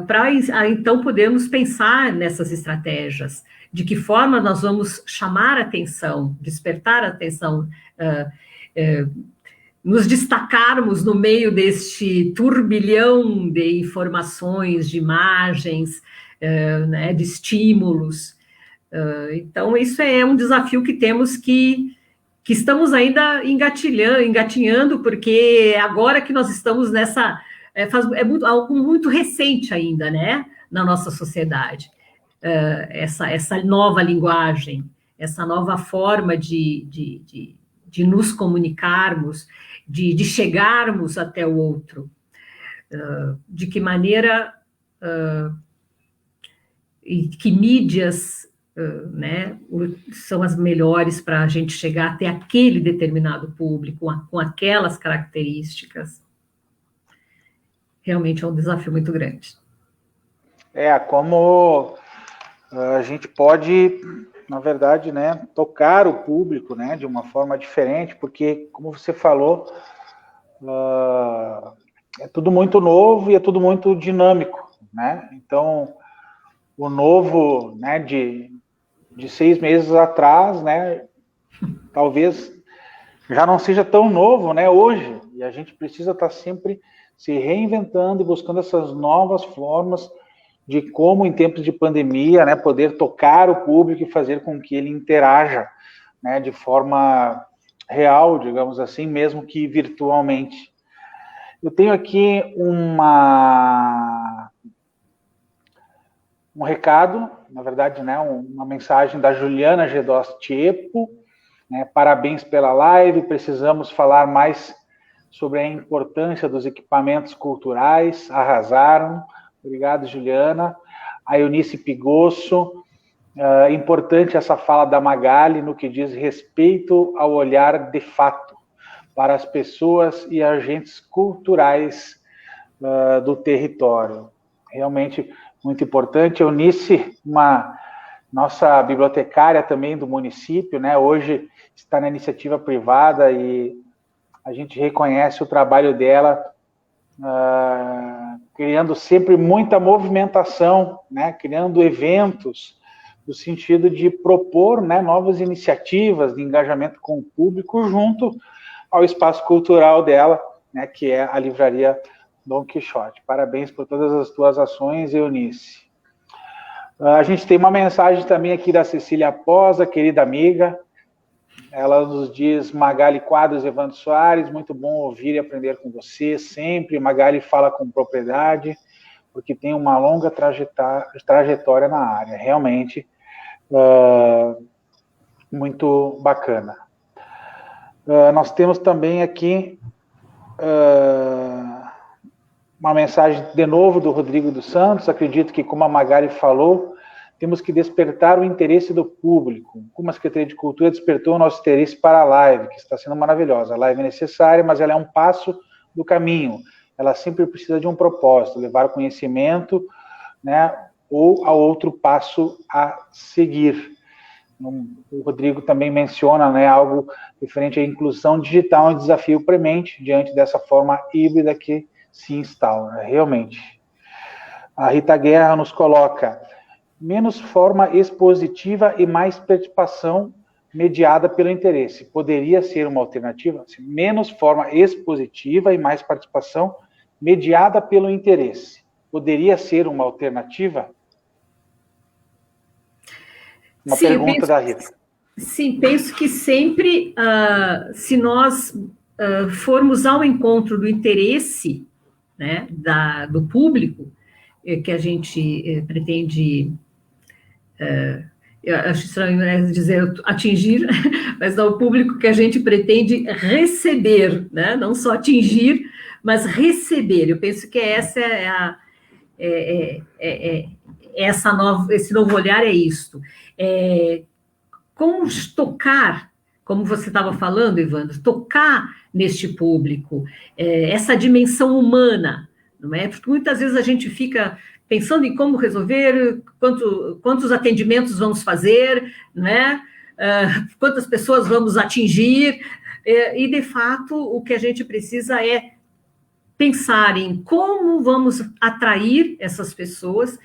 para então podermos pensar nessas estratégias, de que forma nós vamos chamar a atenção, despertar a atenção nos destacarmos no meio deste turbilhão de informações, de imagens, né, de estímulos. Então, isso é um desafio que temos que estamos ainda engatinhando, porque agora que nós estamos nessa... algo muito recente ainda, né, na nossa sociedade. Essa nova linguagem, essa nova forma de nos comunicarmos, de chegarmos até o outro. De que maneira e que mídias né, são as melhores para a gente chegar até aquele determinado público, com aquelas características. Realmente é um desafio muito grande. Como a gente pode, na verdade, né, tocar o público, né, de uma forma diferente, porque, como você falou, é tudo muito novo e é tudo muito dinâmico, né? Então, o novo, né, de 6 meses atrás, né, talvez já não seja tão novo, né, hoje, e a gente precisa estar sempre se reinventando e buscando essas novas formas de como, em tempos de pandemia, né, poder tocar o público e fazer com que ele interaja, né, de forma real, digamos assim, mesmo que virtualmente. Eu tenho aqui um recado, na verdade, né, uma mensagem da Juliana Gedós Tiepo, né, parabéns pela live, precisamos falar mais sobre a importância dos equipamentos culturais, arrasaram. Obrigado, Juliana. A Eunice Pigosso, importante essa fala da Magali no que diz respeito ao olhar de fato para as pessoas e agentes culturais do território. Realmente muito importante. Eunice, uma nossa bibliotecária também do município, né? Hoje está na iniciativa privada e a gente reconhece o trabalho dela, criando sempre muita movimentação, né, criando eventos no sentido de propor, né, novas iniciativas de engajamento com o público junto ao espaço cultural dela, né, que é a Livraria Dom Quixote. Parabéns por todas as tuas ações, Eunice. A gente tem uma mensagem também aqui da Cecília Posa, querida amiga. Ela nos diz: Magali Quadros, Evandro Soares, muito bom ouvir e aprender com você sempre. Magali fala com propriedade, porque tem uma longa trajetória na área. Realmente, muito bacana. Nós temos também aqui uma mensagem de novo do Rodrigo dos Santos. Acredito que, como a Magali falou, temos que despertar o interesse do público. Como a Secretaria de Cultura despertou o nosso interesse para a live, que está sendo maravilhosa. A live é necessária, mas ela é um passo do caminho. Ela sempre precisa de um propósito, levar conhecimento, né, ou a outro passo a seguir. O Rodrigo também menciona, né, algo referente à inclusão digital, um desafio premente diante dessa forma híbrida que se instaura, realmente. A Rita Guerra nos coloca: menos forma expositiva e mais participação mediada pelo interesse. Poderia ser uma alternativa? Menos forma expositiva e mais participação mediada pelo interesse. Poderia ser uma alternativa? Uma pergunta da Rita. Sim, penso que sempre, se nós formos ao encontro do interesse, né, do público, que a gente pretende... eu acho estranho, né, dizer atingir, mas não, o público que a gente pretende receber, né, não só atingir, mas receber. Eu penso que essa esse novo olhar é isto. Como tocar, como você estava falando, Evandro, tocar neste público, essa dimensão humana, não é? Porque muitas vezes a gente fica pensando em como resolver, quantos atendimentos vamos fazer, né? Quantas pessoas vamos atingir, e, de fato, o que a gente precisa é pensar em como vamos atrair essas pessoas,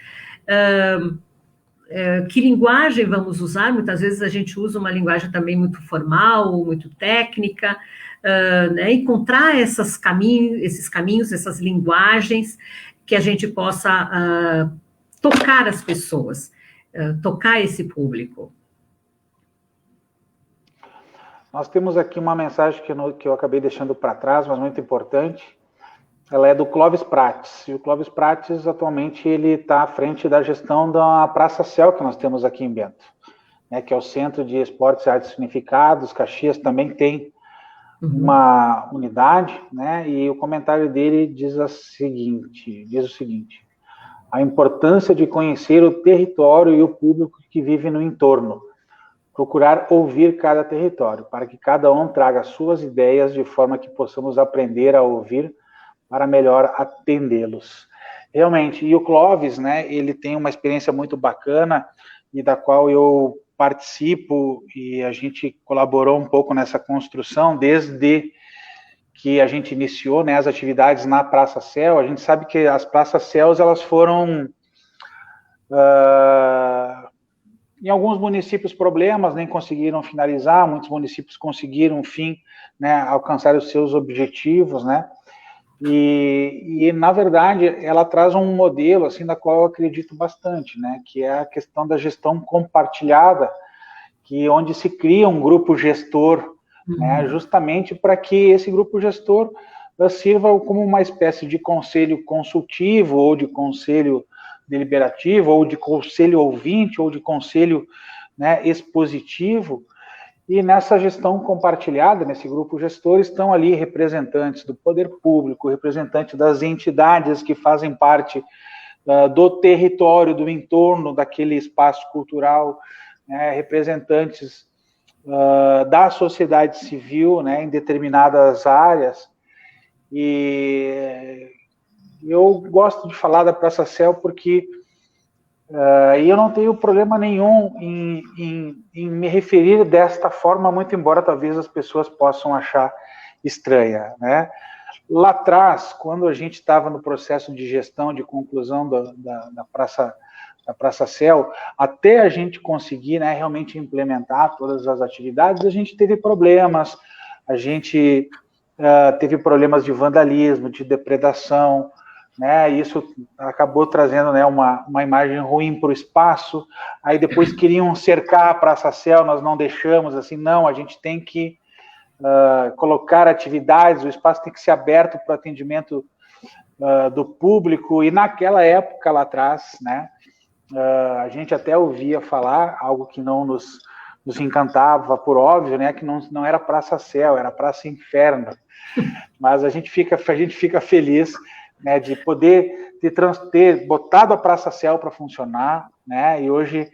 que linguagem vamos usar. Muitas vezes a gente usa uma linguagem também muito formal, muito técnica, né, encontrar esses caminhos, essas linguagens, que a gente possa tocar as pessoas, tocar esse público. Nós temos aqui uma mensagem que eu acabei deixando para trás, mas muito importante. Ela é do Clóvis Prates. E o Clóvis Prates, atualmente, ele está à frente da gestão da Praça Céu, que nós temos aqui em Bento, né, que é o Centro de Esportes e Artes Significados. Caxias também tem uma unidade, né, e o comentário dele diz o seguinte: a importância de conhecer o território e o público que vive no entorno, procurar ouvir cada território, para que cada um traga suas ideias de forma que possamos aprender a ouvir para melhor atendê-los. Realmente, e o Clóvis, né, ele tem uma experiência muito bacana e da qual eu participo e a gente colaborou um pouco nessa construção desde que a gente iniciou, né, as atividades na Praça Céu. A gente sabe que as Praças Céus, elas foram em alguns municípios problemas, nem conseguiram finalizar, muitos municípios conseguiram, enfim, né, alcançar os seus objetivos, né, e na verdade, ela traz um modelo, assim, da qual eu acredito bastante, né, que é a questão da gestão compartilhada, onde se cria um grupo gestor, né, justamente para que esse grupo gestor sirva como uma espécie de conselho consultivo, ou de conselho deliberativo, ou de conselho ouvinte, ou de conselho, né, expositivo. E nessa gestão compartilhada, nesse grupo gestor, estão ali representantes do poder público, representantes das entidades que fazem parte do território, do entorno daquele espaço cultural, né, representantes da sociedade civil, né, em determinadas áreas. E eu gosto de falar da Praça Céu porque eu não tenho problema nenhum em me referir desta forma, muito embora talvez as pessoas possam achar estranha, né? Lá atrás, quando a gente estava no processo de gestão, de conclusão da Praça Céu, até a gente conseguir, né, realmente implementar todas as atividades, a gente teve problemas, a gente teve problemas de vandalismo, de depredação, né, isso acabou trazendo, né, uma imagem ruim para o espaço. Aí depois queriam cercar a Praça Céu, nós não deixamos, assim, não, a gente tem que colocar atividades, o espaço tem que ser aberto para o atendimento do público, e naquela época lá atrás, né, a gente até ouvia falar, algo que não nos encantava, por óbvio, né, que não era Praça Céu, era Praça Inferno, mas a gente fica feliz, né, de poder ter botado a Praça Céu para funcionar, né, e hoje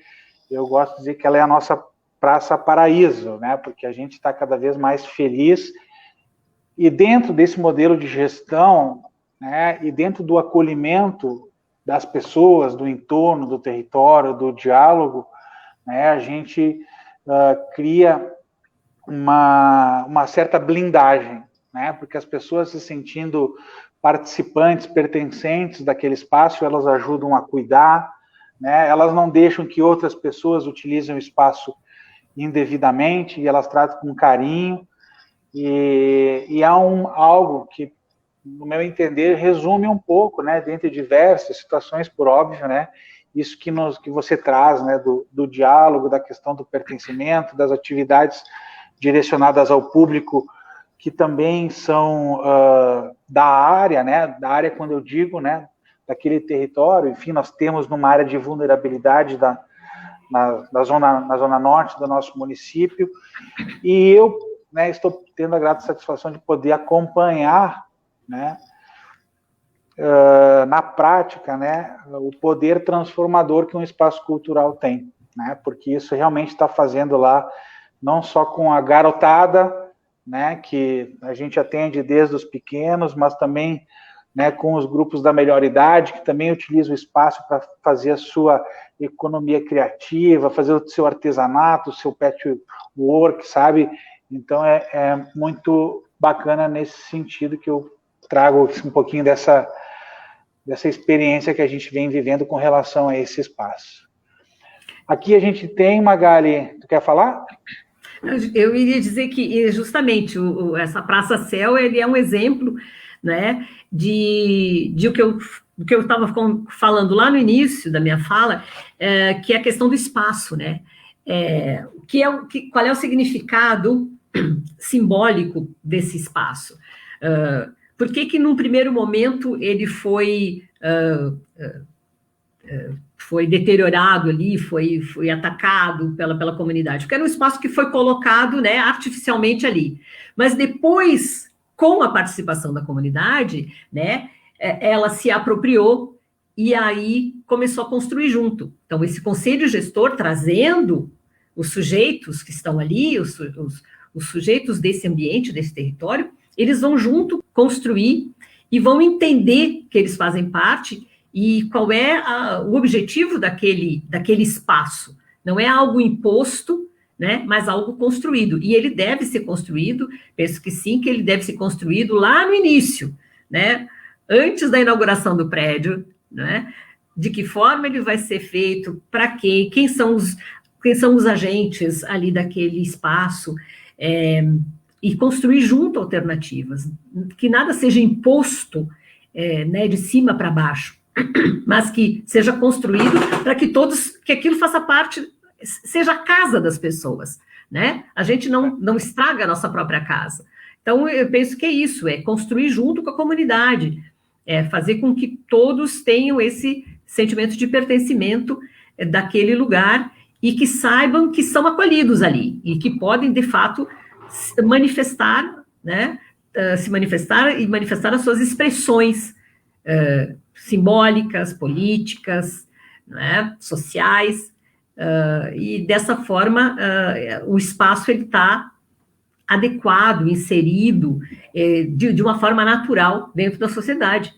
eu gosto de dizer que ela é a nossa Praça Paraíso, né, porque a gente está cada vez mais feliz, e dentro desse modelo de gestão, né, e dentro do acolhimento das pessoas, do entorno, do território, do diálogo, né, a gente cria uma certa blindagem, né, porque as pessoas se sentindo participantes, pertencentes daquele espaço, elas ajudam a cuidar, né, elas não deixam que outras pessoas utilizem o espaço indevidamente, e elas tratam com carinho, e há algo que, no meu entender, resume um pouco, né, dentre diversas situações, por óbvio, né, isso que você traz, né, do diálogo, da questão do pertencimento, das atividades direcionadas ao público, que também são da área, né, quando eu digo, né, daquele território. Enfim, nós temos numa área de vulnerabilidade na zona norte do nosso município, e eu, né, estou tendo a grata satisfação de poder acompanhar, né, na prática, né, o poder transformador que um espaço cultural tem, né, porque isso realmente está fazendo lá, não só com a garotada, né, que a gente atende desde os pequenos, mas também, né, com os grupos da melhor idade, que também utilizam o espaço para fazer a sua economia criativa, fazer o seu artesanato, o seu patchwork, sabe? Então é muito bacana nesse sentido que eu trago um pouquinho dessa experiência que a gente vem vivendo com relação a esse espaço. Aqui a gente tem, Magali, tu quer falar? Eu iria dizer que justamente essa Praça Céu, ele é um exemplo, né, de o que eu estava falando lá no início da minha fala, que é a questão do espaço, né? Qual é o significado simbólico desse espaço? Por que num primeiro momento ele foi deteriorado ali, foi atacado pela comunidade? Porque era um espaço que foi colocado, né, artificialmente ali. Mas depois, com a participação da comunidade, né, ela se apropriou e aí começou a construir junto. Então, esse conselho gestor trazendo os sujeitos que estão ali, os sujeitos desse ambiente, desse território, eles vão junto construir e vão entender que eles fazem parte e qual é o objetivo daquele espaço. Não é algo imposto, né, mas algo construído. E ele deve ser construído, penso que sim, que ele deve ser construído lá no início, né, antes da inauguração do prédio, né, de que forma ele vai ser feito, para quem são os agentes ali daquele espaço, e construir junto alternativas, que nada seja imposto, né, de cima para baixo, mas que seja construído para que aquilo faça parte, seja a casa das pessoas, né? A gente não estraga a nossa própria casa. Então, eu penso que é isso, é construir junto com a comunidade, fazer com que todos tenham esse sentimento de pertencimento daquele lugar e que saibam que são acolhidos ali e que podem, de fato, manifestar, né? Se manifestar e manifestar as suas expressões simbólicas, políticas, né, sociais, e dessa forma o espaço está adequado, inserido de uma forma natural dentro da sociedade.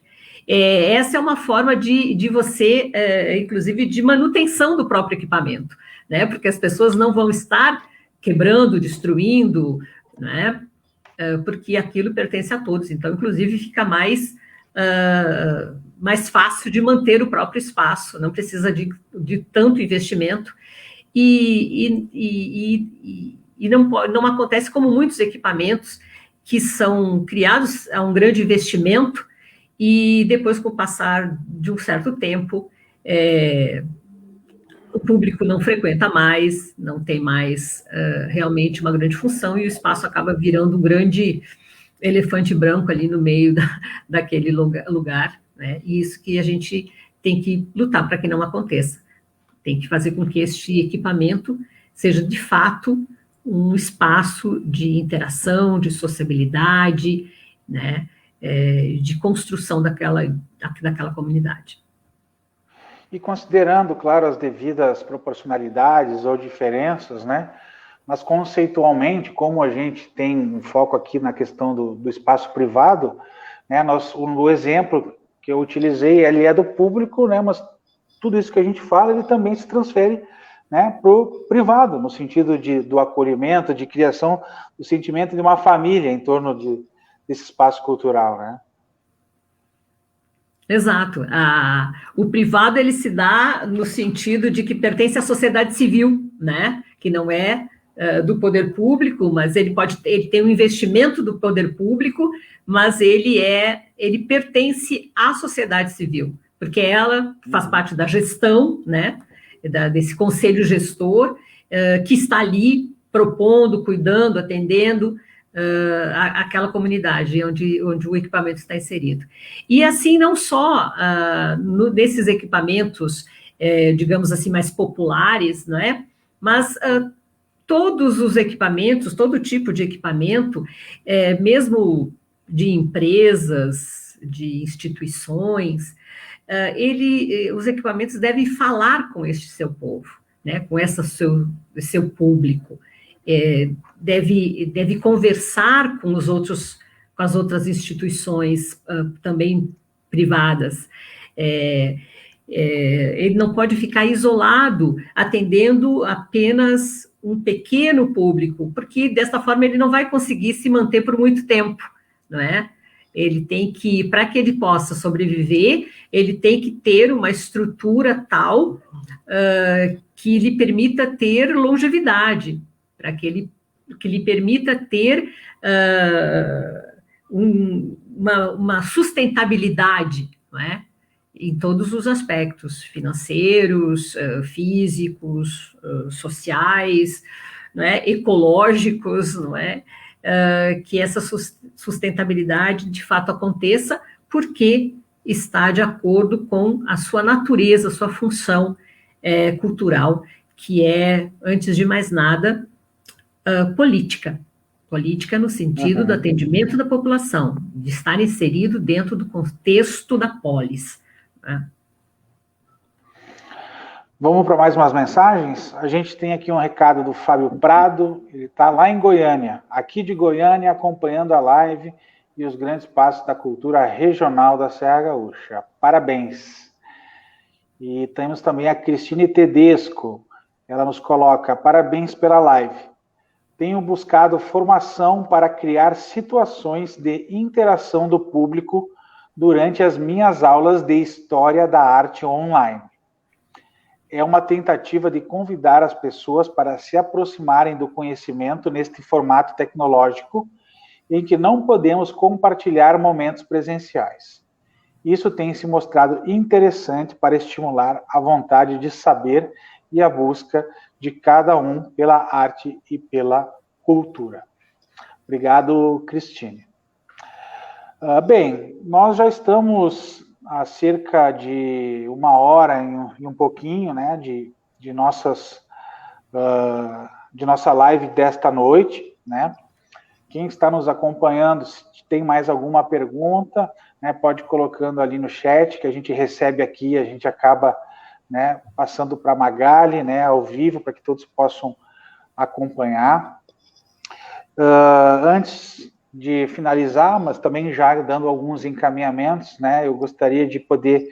Essa é uma forma de você, inclusive, de manutenção do próprio equipamento, né, porque as pessoas não vão estar quebrando, destruindo, né, porque aquilo pertence a todos, então, inclusive, fica mais fácil de manter o próprio espaço, não precisa de tanto investimento, e não acontece como muitos equipamentos que são criados a um grande investimento, e depois, com o passar de um certo tempo, o público não frequenta mais, não tem mais realmente uma grande função, e o espaço acaba virando um grande elefante branco ali no meio daquele lugar, né? E isso que a gente tem que lutar para que não aconteça. Tem que fazer com que este equipamento seja, de fato, um espaço de interação, de sociabilidade, né? De construção daquela comunidade. E considerando, claro, as devidas proporcionalidades ou diferenças, né? Mas conceitualmente, como a gente tem um foco aqui na questão do espaço privado, né, o exemplo que eu utilizei, ele é do público, né, mas tudo isso que a gente fala, ele também se transfere, né, para o privado, no sentido do acolhimento, de criação do sentimento de uma família em torno desse espaço cultural, né? Exato. O privado, ele se dá no sentido de que pertence à sociedade civil, né, que não é do poder público, mas ele tem um investimento do poder público, mas ele pertence à sociedade civil, porque ela faz parte da gestão, né, desse conselho gestor, que está ali propondo, cuidando, atendendo aquela comunidade onde o equipamento está inserido. E assim, não só nesses equipamentos, digamos assim, mais populares, não é? Mas todos os equipamentos, todo tipo de equipamento, mesmo de empresas, de instituições, os equipamentos devem falar com este seu povo, né, com seu público, deve conversar com as outras instituições também privadas. Ele não pode ficar isolado, atendendo apenas um pequeno público, porque dessa forma ele não vai conseguir se manter por muito tempo, não é? Ele tem que, para que ele possa sobreviver, ele tem que ter uma estrutura tal que lhe permita ter longevidade, para que ele que lhe permita ter uma sustentabilidade, não é? Em todos os aspectos, financeiros, físicos, sociais, não é? Ecológicos, não é? Que essa sustentabilidade de fato aconteça, porque está de acordo com a sua natureza, a sua função cultural, que é, antes de mais nada, política. Política no sentido do atendimento da população, de estar inserido dentro do contexto da polis. Né? Vamos para mais umas mensagens? A gente tem aqui um recado do Fábio Prado, ele está lá em Goiânia, aqui de Goiânia, acompanhando a live e os grandes passos da cultura regional da Serra Gaúcha. Parabéns! E temos também a Cristine Tedesco, ela nos coloca, parabéns pela live. Tenho buscado formação para criar situações de interação do público durante as minhas aulas de História da Arte online. É uma tentativa de convidar as pessoas para se aproximarem do conhecimento neste formato tecnológico, em que não podemos compartilhar momentos presenciais. Isso tem se mostrado interessante para estimular a vontade de saber e a busca de cada um pela arte e pela cultura. Obrigado, Cristine. Bem, nós já estamos há cerca de 1 hora e um pouquinho, né, de nossa live desta noite, né? Quem está nos acompanhando, se tem mais alguma pergunta, né, pode ir colocando ali no chat, que a gente recebe aqui, a gente acaba, né, passando para a Magali, né, ao vivo, para que todos possam acompanhar. Antes de finalizar, mas também já dando alguns encaminhamentos, né, eu gostaria de poder,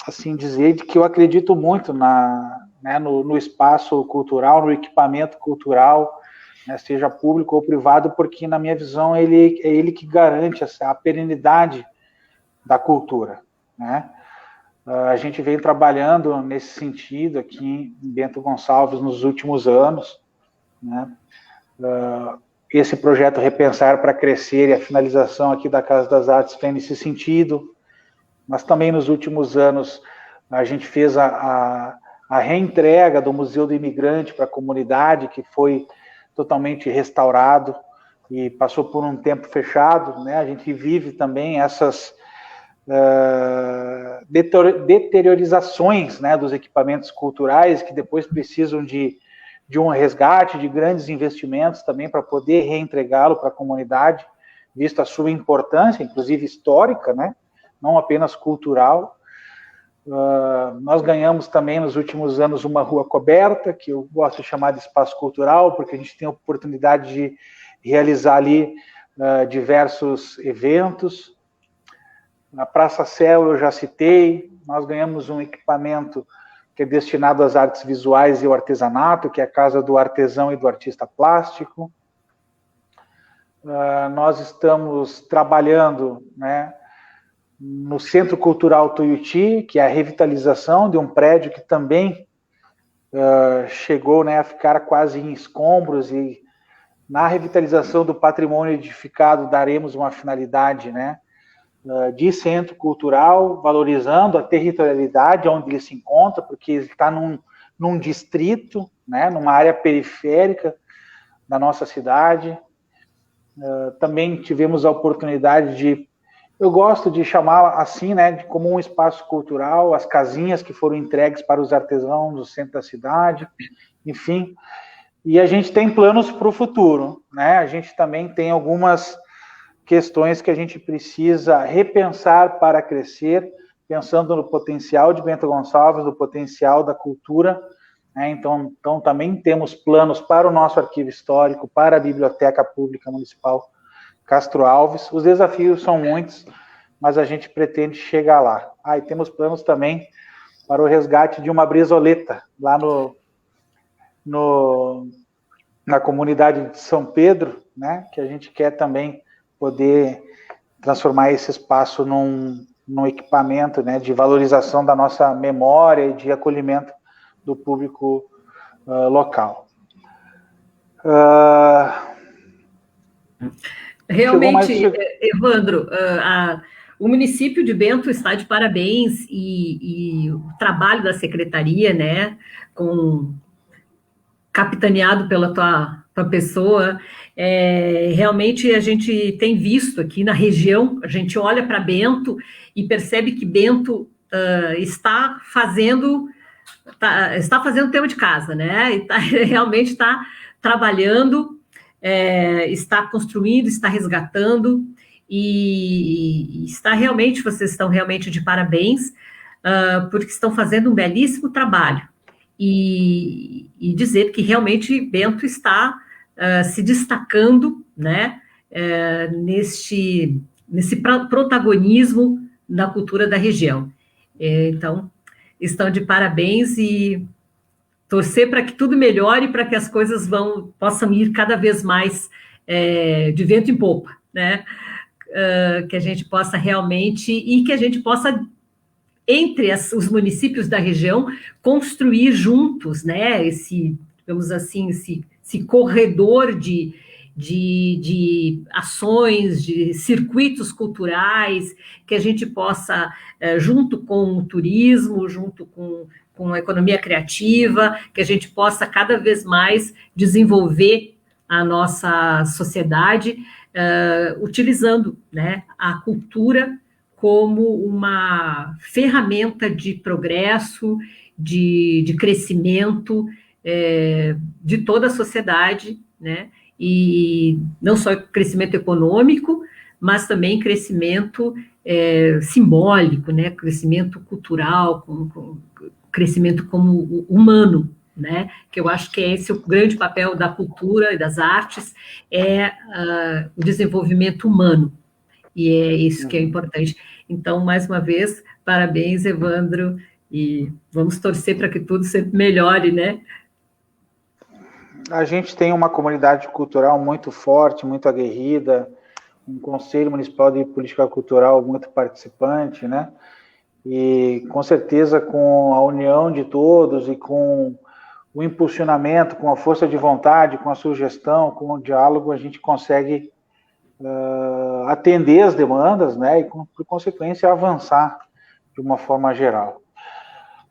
assim dizer, que eu acredito muito no espaço cultural, no equipamento cultural, né, seja público ou privado, porque, na minha visão, é ele que garante a perenidade da cultura, né? A gente vem trabalhando nesse sentido aqui em Bento Gonçalves nos últimos anos, né? Esse projeto Repensar para Crescer e a finalização aqui da Casa das Artes vem nesse sentido, mas também nos últimos anos a gente fez a reentrega do Museu do Imigrante para a comunidade, que foi totalmente restaurado e passou por um tempo fechado, né? A gente vive também essas deteriorizações, né, dos equipamentos culturais, que depois precisam de um resgate, de grandes investimentos também para poder reentregá-lo para a comunidade, visto a sua importância, inclusive histórica, né, não apenas cultural. Nós ganhamos também nos últimos anos uma rua coberta, que eu gosto de chamar de espaço cultural, porque a gente tem a oportunidade de realizar ali diversos eventos. Na Praça Céu eu já citei, nós ganhamos um equipamento que é destinado às artes visuais e ao artesanato, que é a Casa do Artesão e do Artista Plástico. Nós estamos trabalhando, né, no Centro Cultural Tuiuti, que é a revitalização de um prédio que também chegou, né, a ficar quase em escombros, e na revitalização do patrimônio edificado daremos uma finalidade, né, de centro cultural, valorizando a territorialidade onde ele se encontra, porque ele está num distrito, né, numa área periférica da nossa cidade. Também tivemos a oportunidade de, eu gosto de chamar assim, né, como um espaço cultural, as casinhas que foram entregues para os artesãos do centro da cidade, enfim. E a gente tem planos para o futuro, né? A gente também tem algumas questões que a gente precisa repensar para crescer, pensando no potencial de Bento Gonçalves, no potencial da cultura, né? Então também temos planos para o nosso arquivo histórico, para a Biblioteca Pública Municipal Castro Alves. Os desafios são muitos, mas a gente pretende chegar lá. E temos planos também para o resgate de uma brizoleta, lá na comunidade de São Pedro, né? Que a gente quer também poder transformar esse espaço num equipamento, né, de valorização da nossa memória e de acolhimento do público local. Realmente, Evandro, o município de Bento está de parabéns e o trabalho da secretaria, né, capitaneado pela tua pessoa, realmente a gente tem visto aqui na região, a gente olha para Bento e percebe que Bento está fazendo o tema de casa, né? E realmente está trabalhando, está construindo, está resgatando, e vocês estão realmente de parabéns, porque estão fazendo um belíssimo trabalho. E dizer que realmente Bento está se destacando, né, nesse protagonismo da cultura da região. Então, estão de parabéns e torcer para que tudo melhore, para que as coisas possam ir cada vez mais de vento em popa, né? Que a gente possa realmente, e que a gente possa, entre os municípios da região, construir juntos, né, digamos assim, esse corredor de ações, de circuitos culturais, que a gente possa, junto com o turismo, junto com a economia criativa, que a gente possa cada vez mais desenvolver a nossa sociedade, utilizando, né, a cultura como uma ferramenta de progresso, de crescimento de toda a sociedade, né? E não só crescimento econômico, mas também crescimento simbólico, né? Crescimento cultural, crescimento como humano, né? Que eu acho que esse é o grande papel da cultura e das artes, o desenvolvimento humano. E é isso que é importante. Então, mais uma vez, parabéns, Evandro, e vamos torcer para que tudo sempre melhore, né? A gente tem uma comunidade cultural muito forte, muito aguerrida, um Conselho Municipal de Política Cultural muito participante, né? E, com certeza, com a união de todos e com o impulsionamento, com a força de vontade, com a sugestão, com o diálogo, a gente consegue atender as demandas, né, e, por consequência, avançar de uma forma geral.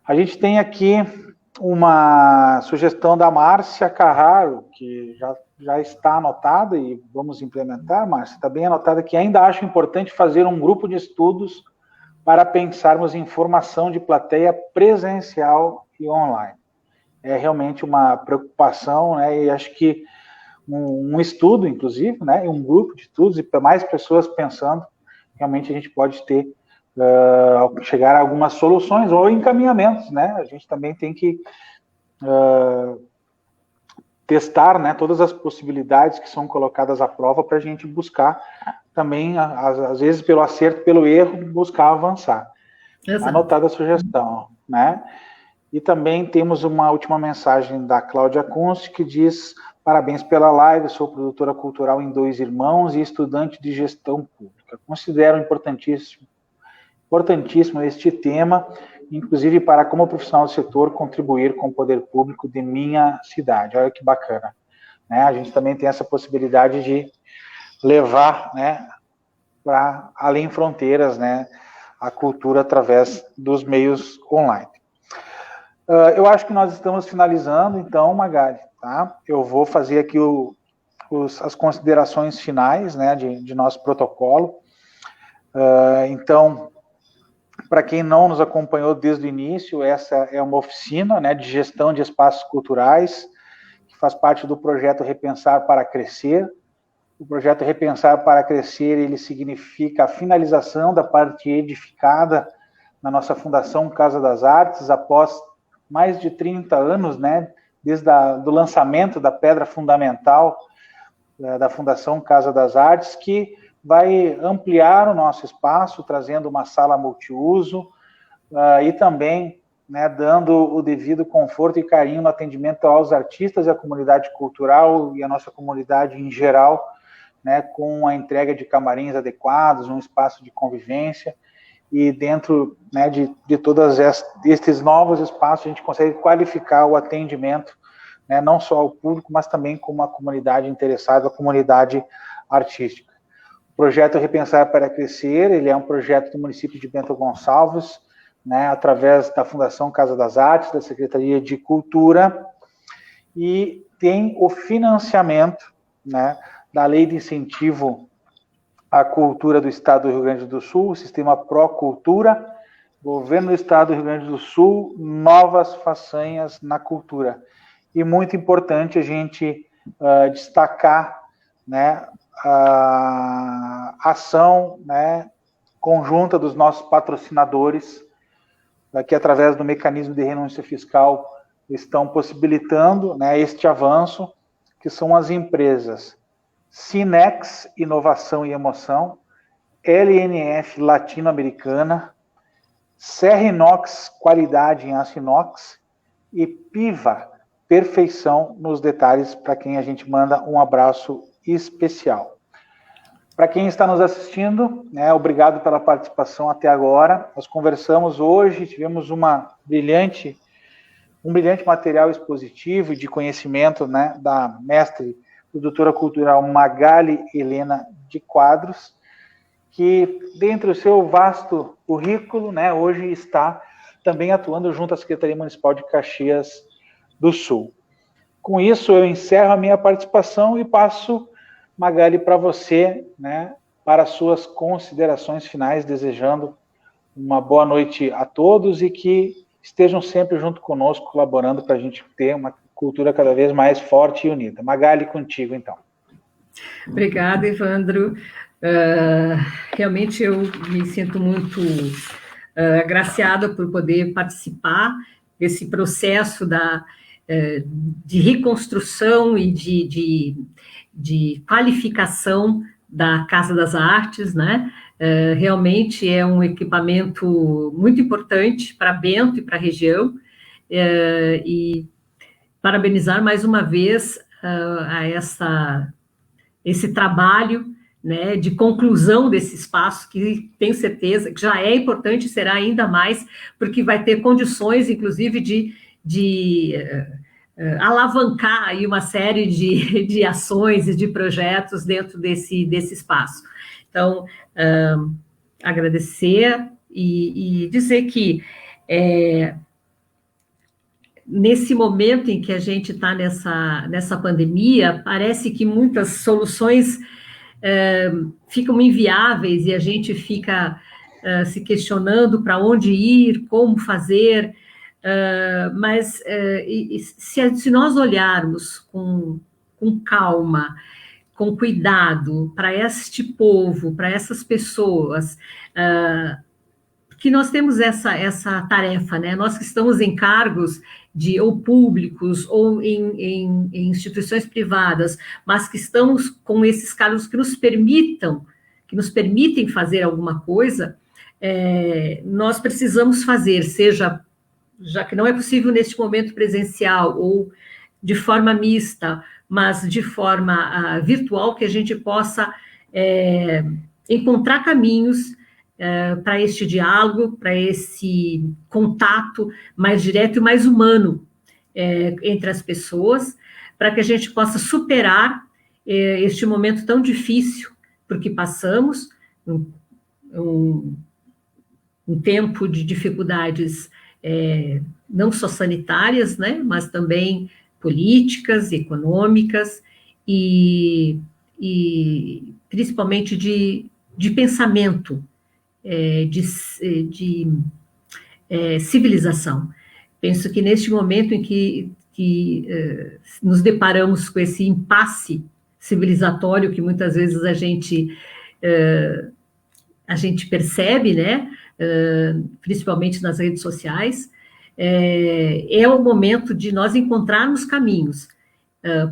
A gente tem aqui uma sugestão da Márcia Carraro, que já está anotada e vamos implementar, Márcia, está bem anotada, que ainda acho importante fazer um grupo de estudos para pensarmos em formação de plateia presencial e online. É realmente uma preocupação, né, e acho que um estudo, inclusive, né, um grupo de estudos e mais pessoas pensando, realmente a gente pode ter, chegar a algumas soluções ou encaminhamentos, né, a gente também tem que testar, né, todas as possibilidades que são colocadas à prova para a gente buscar também, às vezes pelo acerto, pelo erro, buscar avançar. Exato. Anotada a sugestão, né, e também temos uma última mensagem da Cláudia Kunst, que diz: parabéns pela live, sou produtora cultural em Dois Irmãos e estudante de gestão pública. Considero importantíssimo este tema, inclusive para, como profissional do setor, contribuir com o poder público de minha cidade. Olha que bacana, né? A gente também tem essa possibilidade de levar, né, para além fronteiras, né, a cultura através dos meios online. Eu acho que nós estamos finalizando, então, Magali, tá? Eu vou fazer aqui as considerações finais, né, de nosso protocolo. Então, para quem não nos acompanhou desde o início, essa é uma oficina, né, de gestão de espaços culturais, que faz parte do projeto Repensar para Crescer. O projeto Repensar para Crescer, ele significa a finalização da parte edificada na nossa Fundação Casa das Artes, após mais de 30 anos, né, desde do lançamento da pedra fundamental da Fundação Casa das Artes, que vai ampliar o nosso espaço, trazendo uma sala multiuso e também, né, dando o devido conforto e carinho no atendimento aos artistas e à comunidade cultural e à nossa comunidade em geral, né, com a entrega de camarins adequados, um espaço de convivência. E dentro, né, de todos estes novos espaços, a gente consegue qualificar o atendimento né, não só ao público, mas também como a comunidade interessada, a comunidade artística. O projeto Repensar para Crescer, ele é um projeto do município de Bento Gonçalves, né, através da Fundação Casa das Artes, da Secretaria de Cultura, e tem o financiamento, né, da Lei de Incentivo à Cultura do Estado do Rio Grande do Sul, o Sistema Procultura, Governo do Estado do Rio Grande do Sul, novas façanhas na cultura. E muito importante a gente destacar, né, a ação, né, conjunta dos nossos patrocinadores, que através do mecanismo de renúncia fiscal estão possibilitando, né, este avanço, que são as empresas Cinex, Inovação e Emoção, LNF Latino-Americana, Serra Inox, Qualidade em Aço Inox, e Piva, Perfeição nos Detalhes, para quem a gente manda um abraço especial. Para quem está nos assistindo, né, obrigado pela participação até agora. Nós conversamos hoje, tivemos um brilhante material expositivo e de conhecimento, né, da mestre, produtora cultural Magali Helena de Quadros, que, dentre o seu vasto currículo, né, hoje está também atuando junto à Secretaria Municipal de Caxias do Sul. Com isso, eu encerro a minha participação e passo, Magali, para você, né, para as suas considerações finais, desejando uma boa noite a todos e que estejam sempre junto conosco, colaborando para a gente ter uma cultura cada vez mais forte e unida. Magali, contigo, então. Obrigada, Evandro. Realmente eu me sinto muito agraciada por poder participar desse processo de reconstrução e de qualificação da Casa das Artes, né? Realmente é um equipamento muito importante para Bento e para a região, e parabenizar mais uma vez esse trabalho, né, de conclusão desse espaço, que tenho certeza que já é importante e será ainda mais, porque vai ter condições, inclusive, de alavancar aí uma série de ações e de projetos dentro desse espaço. Então, agradecer e dizer que nesse momento em que a gente está nessa pandemia, parece que muitas soluções ficam inviáveis e a gente fica se questionando para onde ir, como fazer, mas se nós olharmos com calma, com cuidado para este povo, para essas pessoas, que nós temos essa tarefa, né? Nós que estamos em cargos ou públicos ou em instituições privadas, mas que estamos com esses cargos que nos permitem fazer alguma coisa, nós precisamos fazer, seja, já que não é possível neste momento presencial ou de forma mista, mas de forma virtual, que a gente possa encontrar caminhos para este diálogo, para esse contato mais direto e mais humano entre as pessoas, para que a gente possa superar este momento tão difícil, porque passamos um tempo de dificuldades não só sanitárias, né, mas também políticas, econômicas e principalmente de pensamento, de civilização. Penso que neste momento em que nos deparamos com esse impasse civilizatório que muitas vezes a gente percebe, né, principalmente nas redes sociais, é o momento de nós encontrarmos caminhos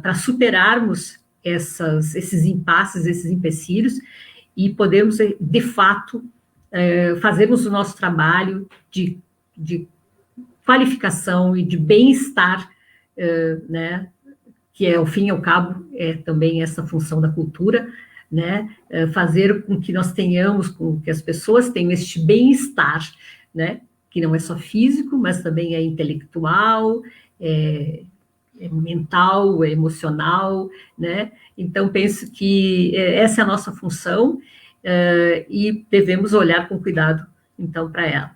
para superarmos esses impasses, esses empecilhos, e podermos, de fato, fazermos o nosso trabalho de qualificação e de bem-estar, né, que ao fim e ao cabo é também essa função da cultura, né, fazer com que nós tenhamos, com que as pessoas tenham este bem-estar, né, que não é só físico, mas também é intelectual, mental, emocional, né? Então, penso que essa é a nossa função e devemos olhar com cuidado, então, para ela.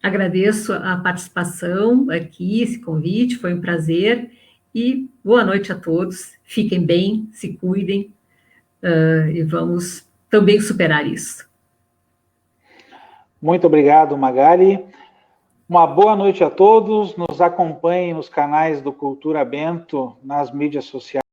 Agradeço a participação aqui, esse convite, foi um prazer, e boa noite a todos, fiquem bem, se cuidem, e vamos também superar isso. Muito obrigado, Magali. Uma boa noite a todos, nos acompanhem nos canais do Cultura Bento, nas mídias sociais.